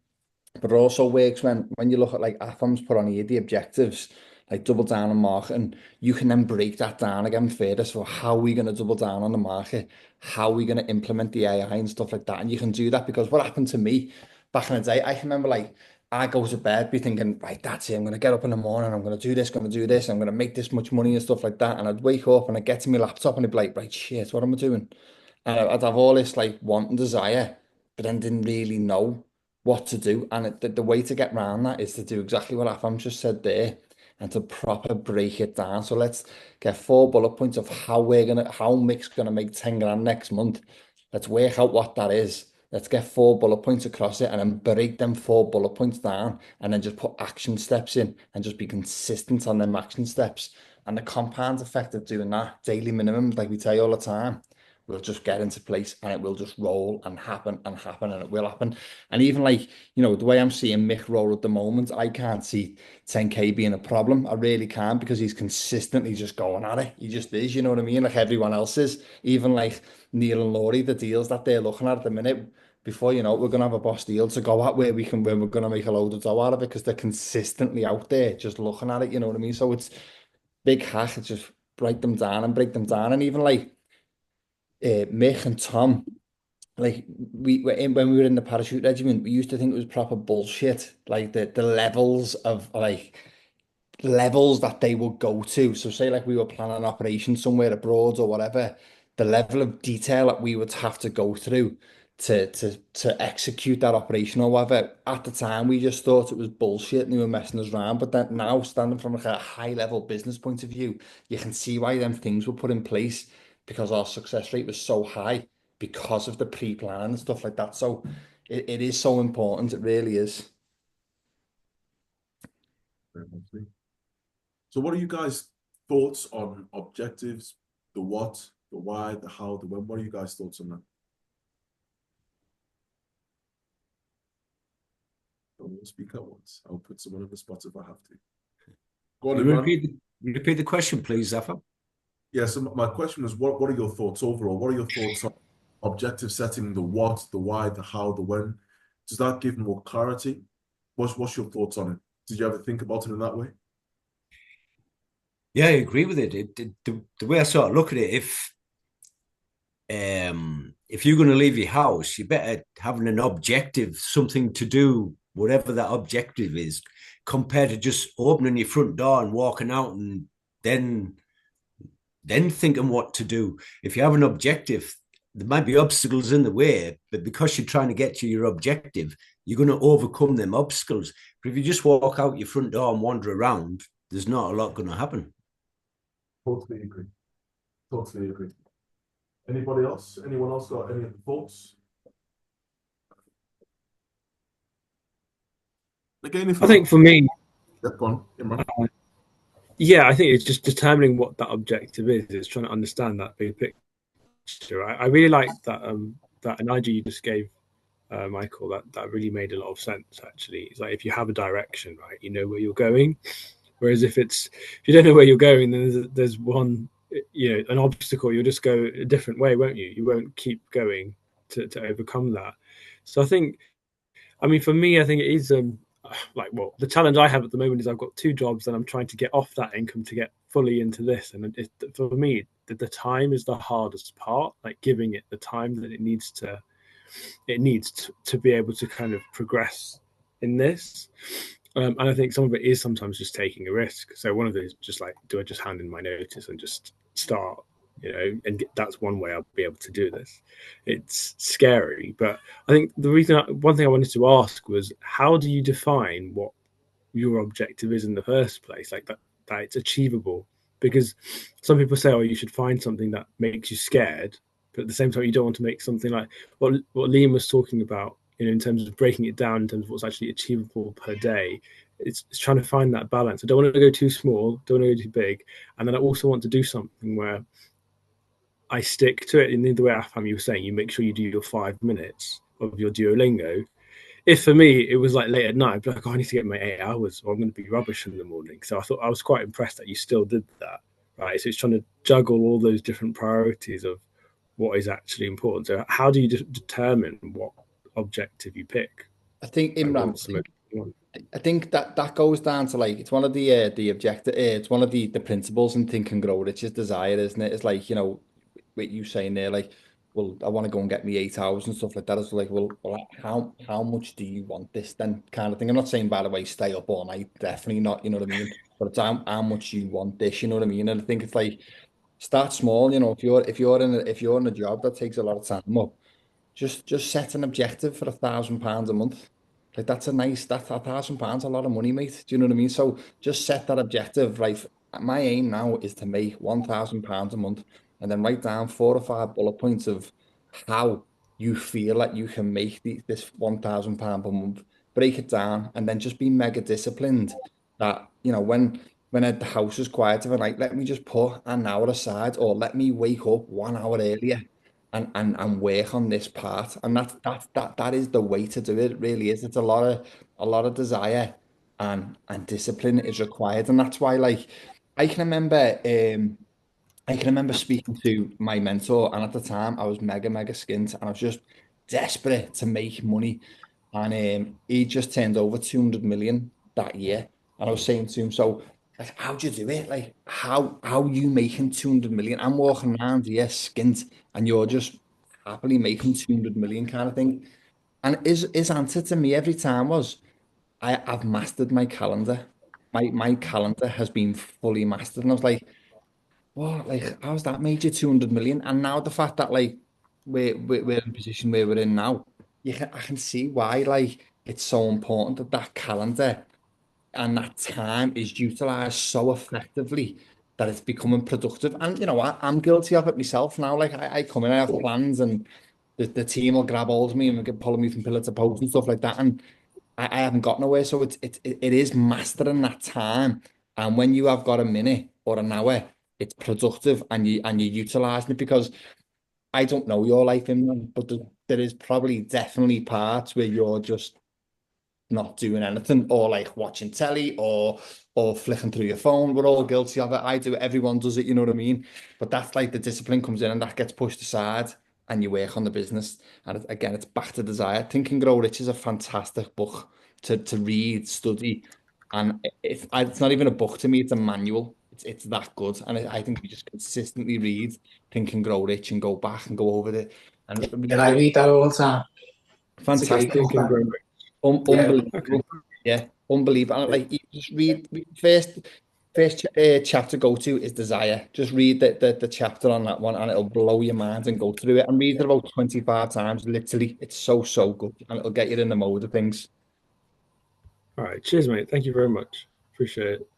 But it also works when you look at like AFAM's put on here, the objectives, like double down on marketing, you can then break that down again further. So how are we going to double down on the market? How are we going to implement the AI and stuff like that? And you can do that because what happened to me back in the day, I can remember like I go to bed be thinking, right, that's it. I'm going to get up in the morning. I'm going to do this, going to do this. I'm going to make this much money and stuff like that. And I'd wake up and I'd get to my laptop and I'd be like, right, shit, what am I doing? And I'd have all this like want and desire, but then didn't really know what to do. And the way to get around that is to do exactly what Afam just said there and to proper break it down. So let's get 4 bullet points of how Mick's gonna make 10 grand next month. Let's work out what that is. Let's get 4 bullet points across it and then break them 4 bullet points down and then just put action steps in and just be consistent on them action steps. And the compound effect of doing that, daily minimum, like we tell you all the time, will just get into place and it will just roll and happen and happen and it will happen. And even like, the way I'm seeing Mick roll at the moment, I can't see 10K being a problem. I really can't because he's consistently just going at it. He just is, you know what I mean? Like everyone else is. Even like Neil and Laurie, the deals that they're looking at the minute, before you know it, we're gonna have a boss deal to go at where we're gonna make a load of dough out of it because they're consistently out there just looking at it, you know what I mean? So it's big hack, it's just break them down and break them down. And even like Mick and Tom, like when we were in the parachute regiment, we used to think it was proper bullshit. Like the levels of like levels that they would go to. So say like we were planning an operation somewhere abroad or whatever, the level of detail that we would have to go through to execute that operation or whatever. At the time, we just thought it was bullshit and they were messing us around. But then now, standing from like a high level business point of view, you can see why them things were put in place because our success rate was so high because of the pre-plan and stuff like that. So it is so important. It really is. So what are you guys' thoughts on objectives, the what, the why, the how, the when? What are you guys' thoughts on that? Don't speak at once. I'll put someone on the spot if I have to. Go on, repeat the question, please, Zafar. Yeah, so my question is, what are your thoughts overall? What are your thoughts on objective setting, the what, the why, the how, the when? Does that give more clarity? What's your thoughts on it? Did you ever think about it in that way? Yeah, I agree with it. The way I sort of look at it, if you're going to leave your house, you better having an objective, something to do, whatever that objective is, compared to just opening your front door and walking out and then thinking what to do. If you have an objective, there might be obstacles in the way, but because you're trying to get to your objective, you're going to overcome them obstacles. But if you just walk out your front door and wander around, there's not a lot going to happen. Totally agree. Totally agree. Anybody else? Anyone else got any thoughts? Again, I think for me, yeah, I think it's just determining what that objective is. It's trying to understand that big picture. I really like that that analogy you just gave, Michael. That really made a lot of sense. Actually, it's like if you have a direction, right, you know where you're going. Whereas if you don't know where you're going, then there's one, an obstacle. You'll just go a different way, won't you? You won't keep going to overcome that. So I think, for me, I think it is the challenge I have at the moment is I've got 2 jobs and I'm trying to get off that income to get fully into this. And for me, the time is the hardest part, like giving it the time that it needs to be able to kind of progress in this. And I think some of it is sometimes just taking a risk. So one of those is just like, do I just hand in my notice and just start, and that's one way I'll be able to do this. It's scary, but I think one thing I wanted to ask was, how do you define what your objective is in the first place? Like that it's achievable, because some people say, oh, you should find something that makes you scared, but at the same time, you don't want to make something like what Liam was talking about, in terms of breaking it down in terms of what's actually achievable per day. it's trying to find that balance. I don't want to go too small, don't want to go too big, and then I also want to do something where I stick to it. In the way Afam, you were saying, you make sure you do your 5 minutes of your Duolingo. If for me it was like late at night, I'd be like, oh, I need to get my 8 hours, or I'm going to be rubbish in the morning. So I was quite impressed that you still did that, right? So it's trying to juggle all those different priorities of what is actually important. So how do you determine what objective you pick? I think Imran, I think that goes down to like, it's one of the objective, it's one of the principles in Think and Grow Rich is desire, isn't it? It's like, you know, what you saying there, like, well, I want to go and get me 8 hours and stuff like that. It's like, well, how much do you want this then, kind of thing. I'm not saying, by the way, stay up all night, definitely not, you know what I mean? But it's how much you want this, you know what I mean? And I think it's like, start small, you know, if you're in a job that takes a lot of time up, just set an objective for £1,000 a month. Like that's £1,000 a lot of money, mate. Do you know what I mean? So just set that objective, right? My aim now is to make £1,000 a month, and then write down 4 or 5 bullet points of how you feel like you can make this £1,000 per month. Break it down, and then just be mega disciplined. That, you know, when the house is quiet overnight, let me just put an hour aside, or let me wake up 1 hour earlier and work on this part. And that is the way to do it. It really is. It's a lot of desire and discipline is required. And that's why, like, I can remember speaking to my mentor, and at the time I was mega skint, and I was just desperate to make money. And he just turned over 200 million that year. And I was saying to him, so, like, how do you do it? Like, how you making 200 million? I'm walking around here skint, and you're just happily making 200 million, kind of thing. And his answer to me every time was, I've mastered my calendar. My calendar has been fully mastered. And I was like, what? Like, how's that made you 200 million? And now the fact that, like, we're in a position where we're in now, I can see why, like, it's so important that calendar and that time is utilized so effectively that it's becoming productive. And you know what? I'm guilty of it myself now. Like, I come in, I have plans, and the team will grab hold of me and we get pulling me from pillar to post and stuff like that. And I haven't got nowhere. So it is mastering that time. And when you have got a minute or an hour, it's productive, and you're utilizing it. Because I don't know your life, Imran, but there is probably definitely parts where you're just not doing anything, or like watching telly, or flicking through your phone. We're all guilty of it. I do it. Everyone does it. You know what I mean? But that's like the discipline comes in, and that gets pushed aside, and you work on the business. And again, it's back to desire. Think and Grow Rich is a fantastic book to read, study, and it's not even a book to me. It's a manual. It's that good, and I think we just consistently read Think and Grow Rich and go back and go over it. And I read that all the time. Fantastic. Think and Grow Rich. Unbelievable. Yeah, unbelievable. And like, you just read first chapter go to is desire. Just read the chapter on that one, and it'll blow your mind, and go through it and read it about 25 times. Literally, it's so good, and it'll get you in the mode of things. All right, cheers, mate. Thank you very much. Appreciate it.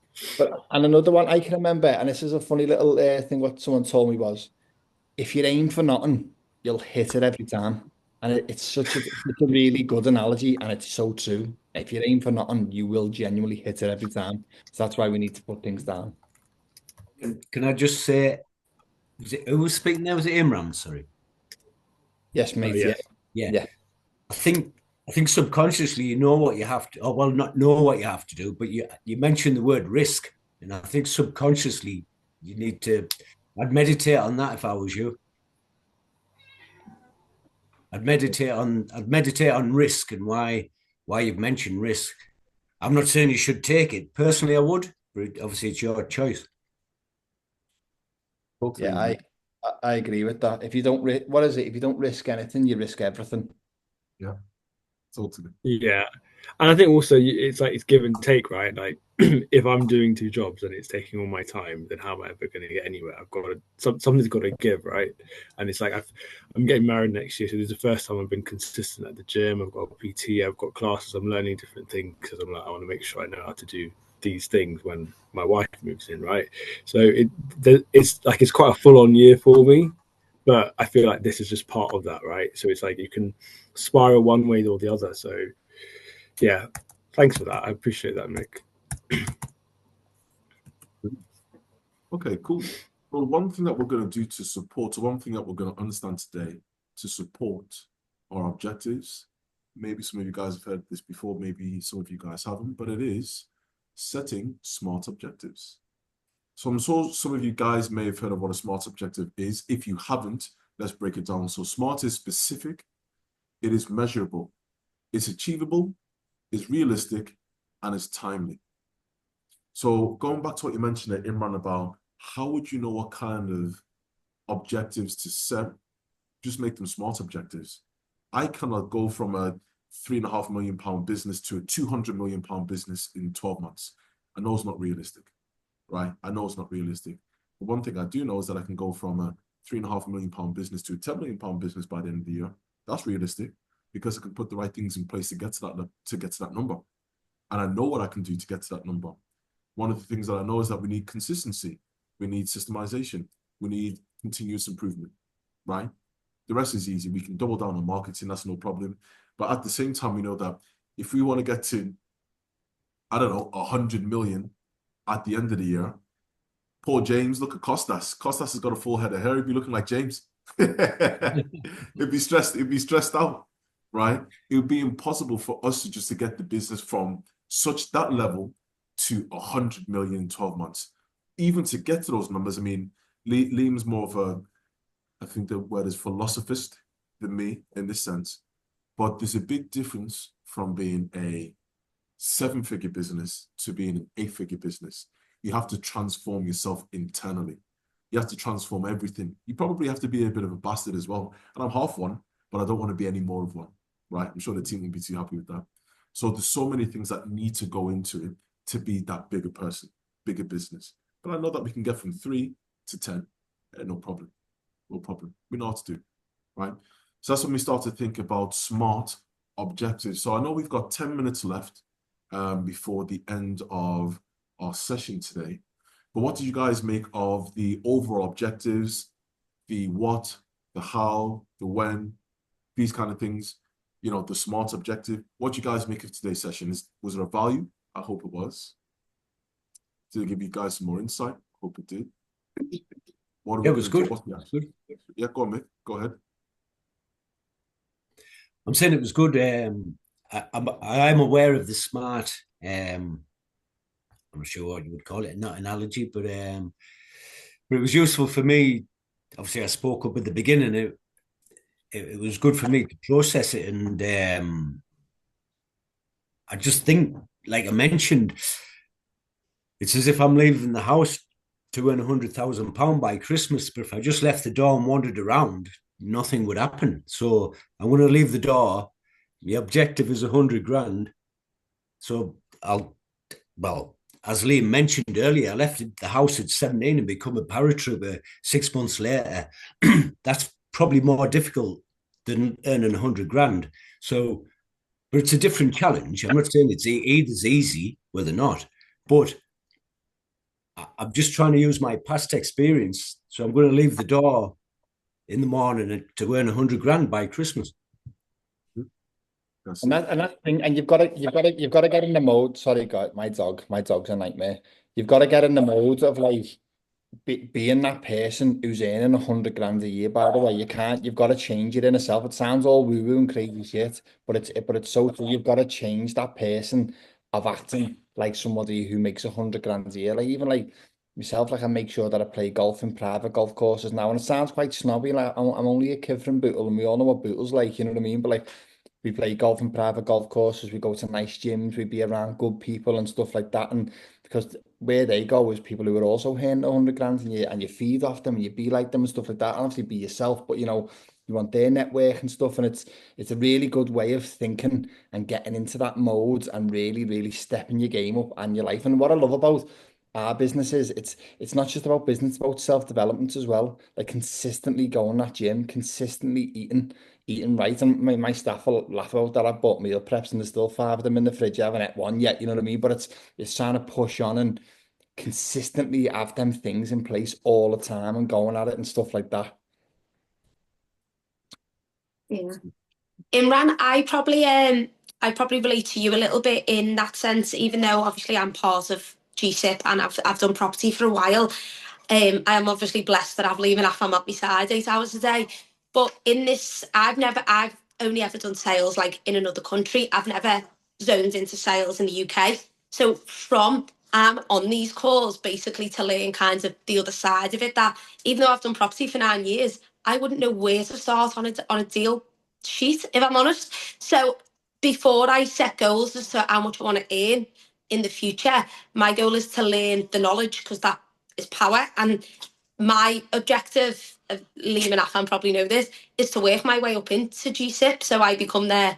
And another one I can remember, and this is a funny little thing, what someone told me was, if you aim for nothing, you'll hit it every time. And it's such a really good analogy, and it's so true. If you aim for nothing, you will genuinely hit it every time. So that's why we need to put things down. Can I just say, who was speaking there? Was it Imran? Sorry. Yes, mate. Yeah. I think subconsciously you know what you have to, or well, not know what you have to do, but you mentioned the word risk, and I think subconsciously you need to. I'd meditate on that if I was you. I'd meditate on risk, and why you've mentioned risk. I'm not saying you should take it. Personally, I would, but obviously it's your choice. Yeah, I agree with that. If you don't what is it? If you don't risk anything, you risk everything. Yeah, totally. Yeah, and I think also it's like it's give and take, right? Like if I'm doing 2 jobs and it's taking all my time, then how am I ever going to get anywhere? I've got to something's got to give, right? And it's like I'm getting married next year, so this is the first time I've been consistent at the gym. I've got PT, I've got classes, I'm learning different things because I'm like, I want to make sure I know how to do these things when my wife moves in, right? So it's like it's quite a full-on year for me, but I feel like this is just part of that, right? So it's like you can spiral one way or the other. So yeah, thanks for that. I appreciate that, Mick. Okay, cool. Well, one thing that we're going to do to support, one thing that we're going to understand today to support our objectives, maybe some of you guys have heard this before, maybe some of you guys haven't, but it is setting SMART objectives. So I'm sure some of you guys may have heard of what a SMART objective is. If you haven't, let's break it down. So SMART is specific, it is measurable, it's achievable, it's realistic, and it's timely. So going back to what you mentioned at Imran about how would you know what kind of objectives to set? Just make them SMART objectives. I cannot go from a £3.5 million business to a £200 million business in 12 months. I know it's not realistic, right? I know it's not realistic. But one thing I do know is that I can go from a £3.5 million business to a £10 million business by the end of the year. That's realistic because I can put the right things in place to get to that number. And I know what I can do to get to that number. One of the things that I know is that we need consistency. We need systemization. We need continuous improvement, right? The rest is easy. We can double down on marketing. That's no problem. But at the same time, we know that if we want to get to, I don't know, 100 million at the end of the year, poor James, look at Costas. Costas has got a full head of hair. He'd be looking like James. He'd be stressed out, right? It would be impossible for us to get the business from that level to 100 million in 12 months. Even to get to those numbers, I mean, Liam's more of a, I think the word is philosophist than me in this sense. But there's a big difference from being a 7-figure business to being an 8-figure business. You have to transform yourself internally. You have to transform everything. You probably have to be a bit of a bastard as well. And I'm half one, but I don't want to be any more of one, right? I'm sure the team won't be too happy with that. So there's so many things that need to go into it to be that bigger person, bigger business. But I know that we can get from 3 to 10. No problem. No problem. We know how to do, right? So that's when we start to think about SMART objectives. So I know we've got 10 minutes left before the end of our session today. But what did you guys make of the overall objectives, the what, the how, the when, these kind of things, you know, the SMART objective? What do you guys make of today's session? Was it a value? I hope it was. Did it give you guys some more insight? Hope it did. Yeah, it was good. Yeah, go on, Mick. Go ahead. I'm saying it was good. I'm aware of the SMART. I'm not sure what you would call it, not analogy, but it was useful for me. Obviously, I spoke up at the beginning. It was good for me to process it, and I just think, like I mentioned, it's as if I'm leaving the house to earn £100,000 by Christmas. But if I just left the door and wandered around, nothing would happen. So I'm going to leave the door. The objective is 100 grand. So as Liam mentioned earlier, I left the house at 17 and become a paratrooper 6 months later. That's probably more difficult than earning 100 grand. So, but it's a different challenge. I'm not saying it's either easy, whether or not, but I'm just trying to use my past experience. So I'm going to leave the door in the morning to earn 100 grand by Christmas. And that thing, and you've got to get in the mode. Sorry, God, my dog's a nightmare. You've got to get in the mode of like being that person who's earning 100 grand a year. By the way, you've got to change it in itself. It sounds all woo woo and crazy shit, but it's so true. You've got to change that person of acting like somebody who makes 100 grand a year. Like even like myself, like I make sure that I play golf in private golf courses now, and it sounds quite snobby. Like I'm only a kid from Bootle, and we all know what Bootle's like. You know what I mean? But like, we play golf in private golf courses, we go to nice gyms, we be around good people and stuff like that. And because where they go is people who are also earning 100 grand, and you feed off them and you be like them and stuff like that. And obviously be yourself, but you know, you want their network and stuff. And it's a really good way of thinking and getting into that mode and really, really stepping your game up and your life. And what I love about our business is it's not just about business, it's about self-development as well. Like consistently going to that gym, consistently eating right. And my staff will laugh about that. I bought meal preps and there's still 5 of them in the fridge. I haven't ate one yet, you know what I mean? But it's trying to push on and consistently have them things in place all the time and going at it and stuff like that. Yeah. Imran, I probably I probably relate to you a little bit in that sense, even though obviously I'm part of GSIP and I've done property for a while. I am obviously blessed that I've leaving AFAM at my side 8 hours a day. But in this, I've only ever done sales like in another country. I've never zoned into sales in the UK. So I'm on these calls basically to learn kind of the other side of it, that even though I've done property for 9 years, I wouldn't know where to start on a deal sheet, if I'm honest. So before I set goals as to how much I want to earn in the future, my goal is to learn the knowledge, because that is power. And my objective, Liam and Afan probably know this, is to work my way up into GSIP so I become their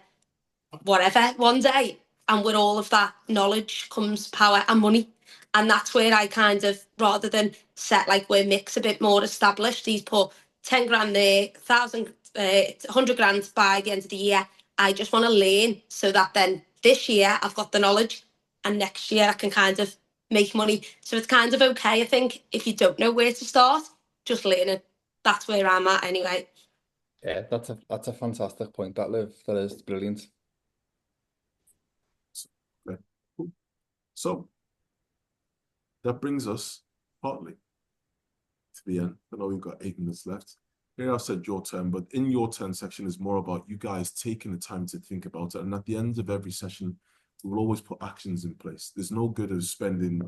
whatever one day. And with all of that knowledge comes power and money. And that's where I kind of, rather than set like where Mick's a bit more established, he's put 10 grand there, 100 grand by the end of the year. I just want to learn so that then this year I've got the knowledge and next year I can kind of make money. So it's kind of okay, I think, if you don't know where to start, just learn it. That's where I'm at anyway. Yeah, that's a fantastic point, that, Liv. That is brilliant. Okay, cool. So that brings us partly to the end. I know we've got 8 minutes left. Here I've said your turn, but in your turn section is more about you guys taking the time to think about it. And at the end of every session, we will always put actions in place. There's no good of spending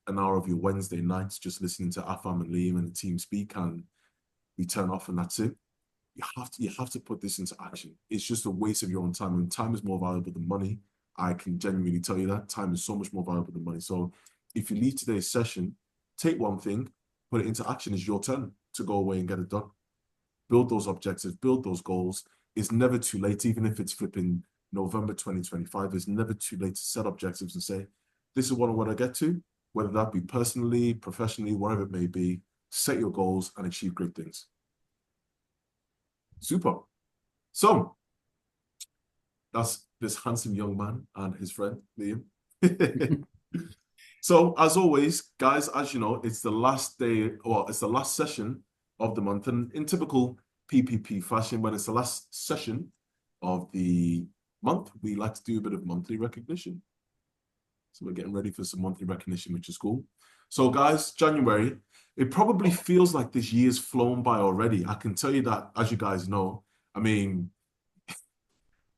an hour of your Wednesday nights just listening to Afam and Liam and the team speak and we turn off and that's it. You have to put this into action. It's just a waste of your own time, and time is more valuable than money. I can genuinely tell you that time is so much more valuable than money. So if you leave today's session, take one thing, put it into action. It's your turn to go away and get it done. Build those objectives, build those goals. It's never too late, even if it's flipping November 2025. It's never too late to set objectives and say, this is what I want to get to, whether that be personally, professionally, whatever it may be. Set your goals and achieve great things. Super. So that's this handsome young man and his friend, Liam. So as always, guys, as you know, it's the last day, or it's the last session of the month. And in typical PPP fashion, when it's the last session of the month, we like to do a bit of monthly recognition. So we're getting ready for some monthly recognition, which is cool. So guys, January, it probably feels like this year's flown by already. I can tell you that, as you guys know. I mean,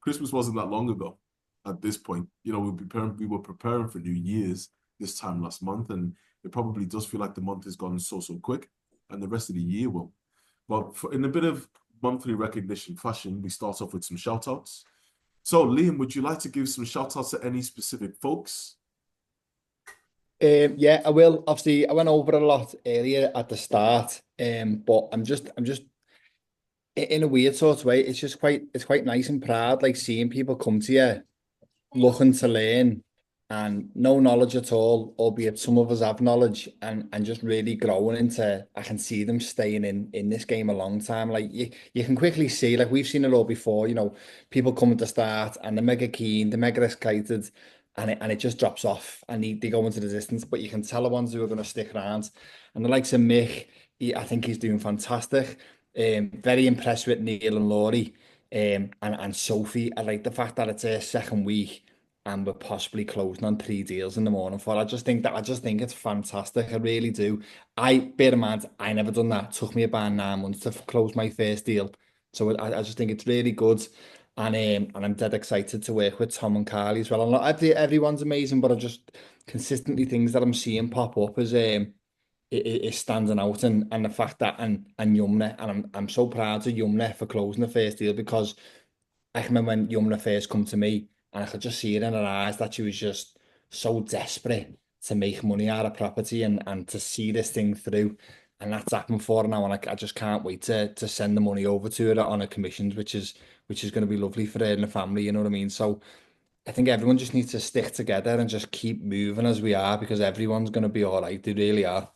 Christmas wasn't that long ago at this point. You know, we were preparing for New Year's this time last month, and it probably does feel like the month has gone so quick, and the rest of the year will. But in a bit of monthly recognition fashion, we start off with some shout-outs. So, Liam, would you like to give some shout-outs to any specific folks? Yeah, I will. Obviously, I went over a lot earlier at the start, but I'm just in a weird sort of way. It's quite nice and proud, like seeing people come to you looking to learn and no knowledge at all, albeit some of us have knowledge, and just really growing into. I can see them staying in this game a long time. Like you can quickly see, like we've seen it all before. You know, people come at the start and they're mega keen, they're mega excited. And it just drops off and they go into the distance, but you can tell the ones who are going to stick around. And the likes of Mick, I think he's doing fantastic. Very impressed with Neil and Laurie, and Sophie. I like the fact that it's her second week and we're possibly closing on 3 deals in the morning for. I just think it's fantastic. I really do. Bear in mind, I never done that. It took me about 9 months to close my first deal. So I just think it's really good. And I'm dead excited to work with Tom and Carly as well. And not everyone's amazing, but I just consistently things that I'm seeing pop up is standing out, and the fact that and Yumna, and I'm so proud of Yumna for closing the first deal, because I can remember when Yumna first come to me and I could just see it in her eyes that she was just so desperate to make money out of property and to see this thing through. And that's happened for her now, and I just can't wait to send the money over to her on her commissions, which is going to be lovely for her and the family, you know what I mean? So I think everyone just needs to stick together and just keep moving as we are, because everyone's going to be all right. They really are.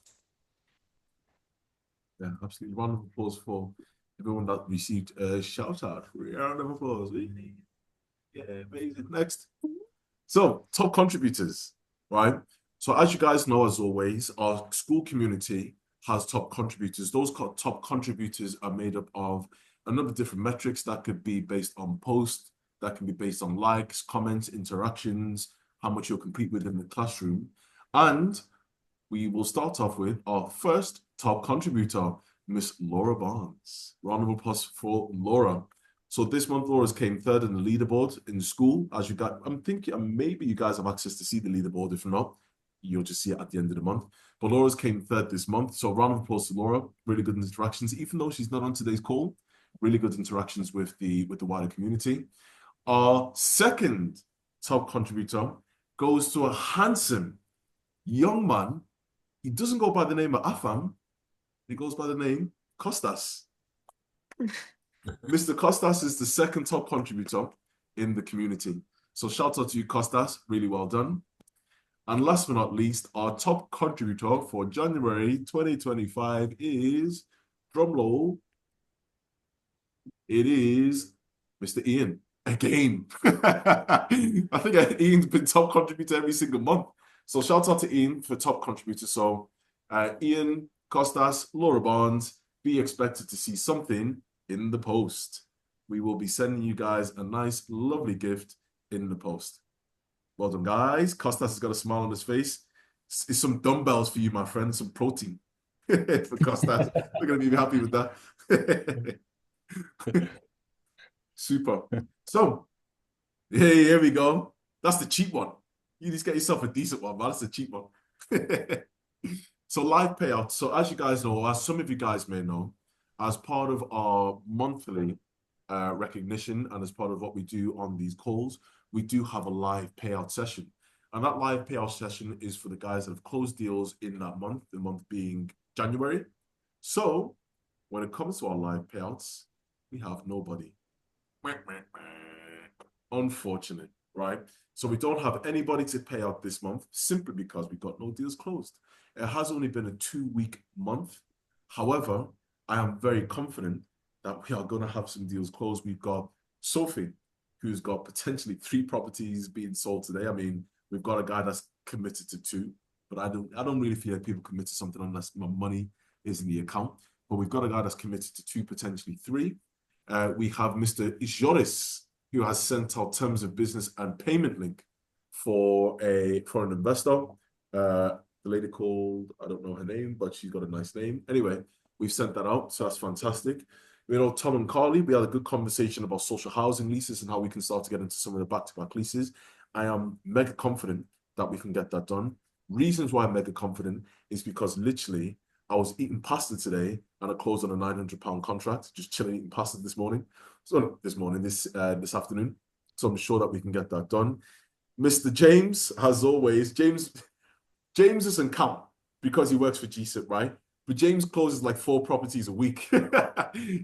Yeah, absolutely. Round of applause for everyone that received a shout out. Round of applause. Yeah, amazing. Next. So, top contributors, right? So, as you guys know, as always, our school community has top contributors. Those top contributors are made up of a number of different metrics that could be based on post, That can be based on likes, comments, interactions, how much you'll compete within the classroom. And we will start off with our first top contributor, Miss Laura Barnes. Round of applause for Laura. So this month, Laura's came third in the leaderboard in school. As you got, I'm thinking maybe you guys have access to see the leaderboard. If not, you'll just see it at the end of the month. But Laura's came third this month. So round of applause to Laura. Really good interactions, even though she's not on today's call. Really good interactions with the wider community. Our second top contributor goes to a handsome young man. He doesn't go by the name of Afam. He goes by the name Costas. Mr. Costas is the second top contributor in the community. So shout out to you, Costas. Really well done. And last but not least, our top contributor for January 2025 is, drumroll, it is Mr. Ian. Again. I think Ian's been top contributor every single month. So shout out to Ian for top contributor. So Ian, Costas, Laura Barnes, be expected to see something in the post. We will be sending you guys a nice, lovely gift in the post. Well done, guys. Costas has got a smile on his face. It's some dumbbells for you, my friend. Some protein for Costas. We're going to be happy with that. Super. So, hey, here we go. That's the cheap one. You just get yourself a decent one, man. That's the cheap one. So, live payouts. So, as you guys know, as some of you guys may know, as part of our monthly recognition and as part of what we do on these calls, we do have a live payout session. And that live payout session is for the guys that have closed deals in that month, the month being January. So, when it comes to our live payouts, we have nobody. Unfortunate, right? So we don't have anybody to pay out this month simply because we got no deals closed. It has only been a 2-week month. However, I am very confident that we are going to have some deals closed. We've got Sophie, who's got potentially 3 properties being sold today. I mean, we've got a guy that's committed to 2, but I don't really feel like people commit to something unless my money is in the account. But we've got a guy that's committed to 2, potentially 3. We have Mr. Joris, who has sent out terms of business and payment link for an investor. The lady called, I don't know her name, but she's got a nice name. Anyway, we've sent that out, so that's fantastic. You know, Tom and Carly, we had a good conversation about social housing leases and how we can start to get into some of the back-to-back leases. I am mega confident that we can get that done. Reasons why I'm mega confident is because literally I was eating pasta today and I closed on a £900 contract, just chilling eating pasta this morning. So this afternoon. So I'm sure that we can get that done. Mr. James, as always, James doesn't count because he works for GSIP, right? But James closes like 4 properties a week.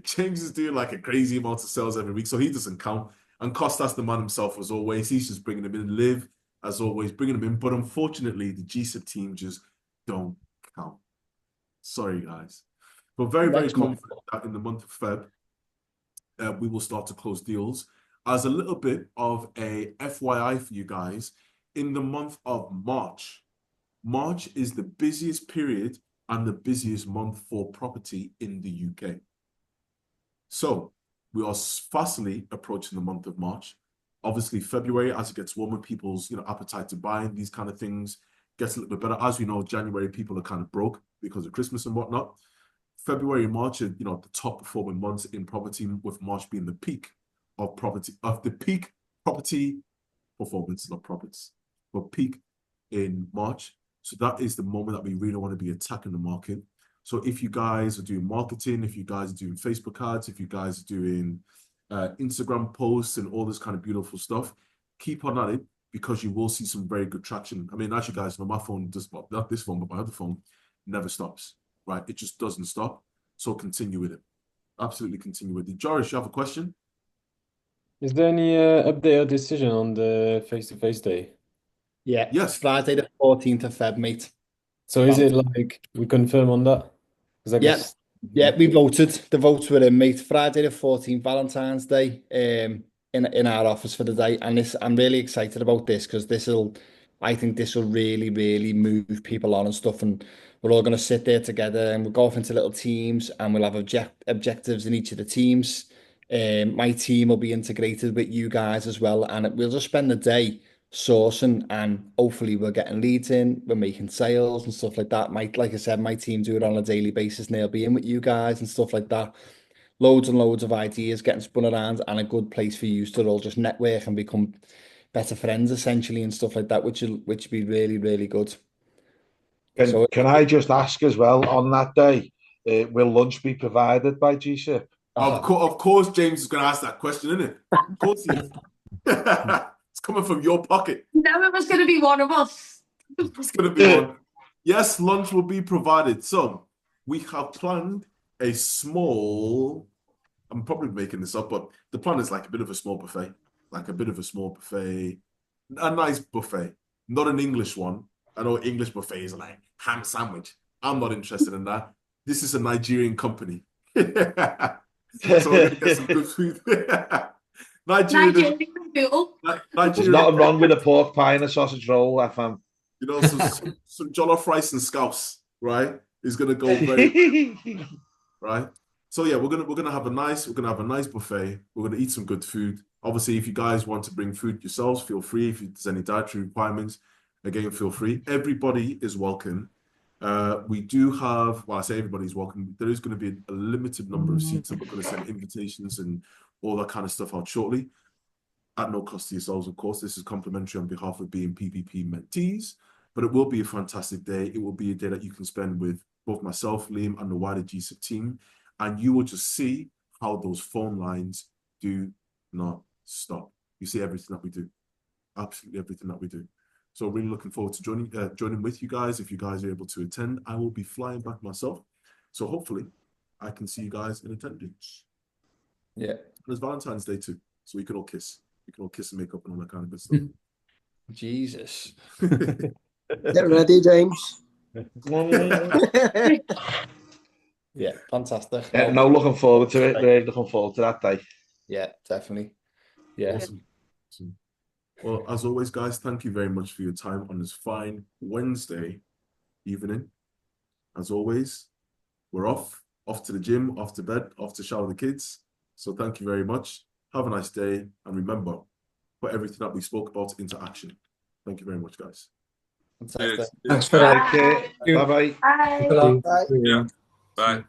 James is doing like a crazy amount of sales every week, so he doesn't count. And Costas, the man himself, as always, he's just bringing them in. Live, as always, bringing them in. But unfortunately, the GSIP team just don't count. Sorry, guys. But very, very confident that in the month of Feb, we will start to close deals. As a little bit of a FYI for you guys, in the month of March, March is the busiest period and the busiest month for property in the UK. So we are fastly approaching the month of March. Obviously, February, as it gets warmer, people's appetite to buy these kind of things gets a little bit better. As we know, January, people are kind of broke because of Christmas and whatnot. February and March are, the top performing months in property, with March being the peak of property, performance, not profits, but peak in March. So that is the moment that we really want to be attacking the market. So if you guys are doing marketing, if you guys are doing Facebook ads, if you guys are doing Instagram posts and all this kind of beautiful stuff, keep on at it because you will see some very good traction. I mean, as you guys know, my phone does, well, not this phone, but my other phone never stops, right? It just doesn't stop. So continue with it. Absolutely continue with it. Joris, you have a question? Is there any update or decision on the face-to-face day? Yeah, Yes. it's Friday the 14th of Feb, mate. So is it like we confirm on that? 'Cause I guess Yeah, we voted. The votes were in, mate. Friday the 14th, Valentine's Day, in our office for the day. And I'm really excited about this because I think this will really, really move people on and stuff. And we're all going to sit there together and we'll go off into little teams and we'll have objectives in each of the teams. My team will be integrated with you guys as well, and we'll just spend the day sourcing, and hopefully we're getting leads in, we're making sales and stuff like that. Like I said, my team do it on a daily basis, and they'll be in with you guys and stuff like that. Loads and loads of ideas getting spun around, and a good place for you to all just network and become better friends essentially and stuff like that, which would be really, really good. Can I just ask as well, on that day, will lunch be provided by GSIP? Of course, James is going to ask that question, isn't it? Of course he is. It's coming from your pocket. No, it was going to be one of us. It's going to be one. Yes, lunch will be provided. So we have planned a small, I'm probably making this up, but the plan is like a bit of a small buffet. A nice buffet, not an English one. I know English buffets are like ham sandwich. I'm not interested in that. This is a Nigerian company. So we're going to get some good food. Nigerian food. There's nothing wrong with a pork pie and a sausage roll, FM. You know, some jollof rice and scouse, right? Is going to go very right. So yeah, we're gonna have a nice buffet. We're gonna eat some good food. Obviously, if you guys want to bring food yourselves, feel free. If there's any dietary requirements, again, feel free. Everybody is welcome. We do have, well, I say everybody's welcome. There is going to be a limited number of seats, and we're going to send invitations and all that kind of stuff out shortly, at no cost to yourselves, of course. This is complimentary on behalf of being PPP mentees, but it will be a fantastic day. It will be a day that you can spend with both myself, Liam, and the wider GSIP team, and you will just see how those phone lines do not stop. You see everything that we do, absolutely everything that we do. So really looking forward to joining with you guys. If you guys are able to attend, I will be flying back myself. So hopefully I can see you guys in attendance. Yeah. And it's Valentine's Day too. So we can all kiss. We can all kiss and make up and all that kind of good stuff. Jesus. Get ready, James. Yeah, fantastic. Yeah, no, looking forward to it. Really looking forward to that day. Yeah, definitely. Yeah. Awesome. Well, as always, guys, thank you very much for your time on this fine Wednesday evening. As always, we're off to the gym, off to bed, off to shower the kids. So thank you very much. Have a nice day. And remember, put everything that we spoke about into action. Thank you very much, guys. Fantastic. Thanks for that. Bye-bye. Bye. Bye. Yeah. Bye.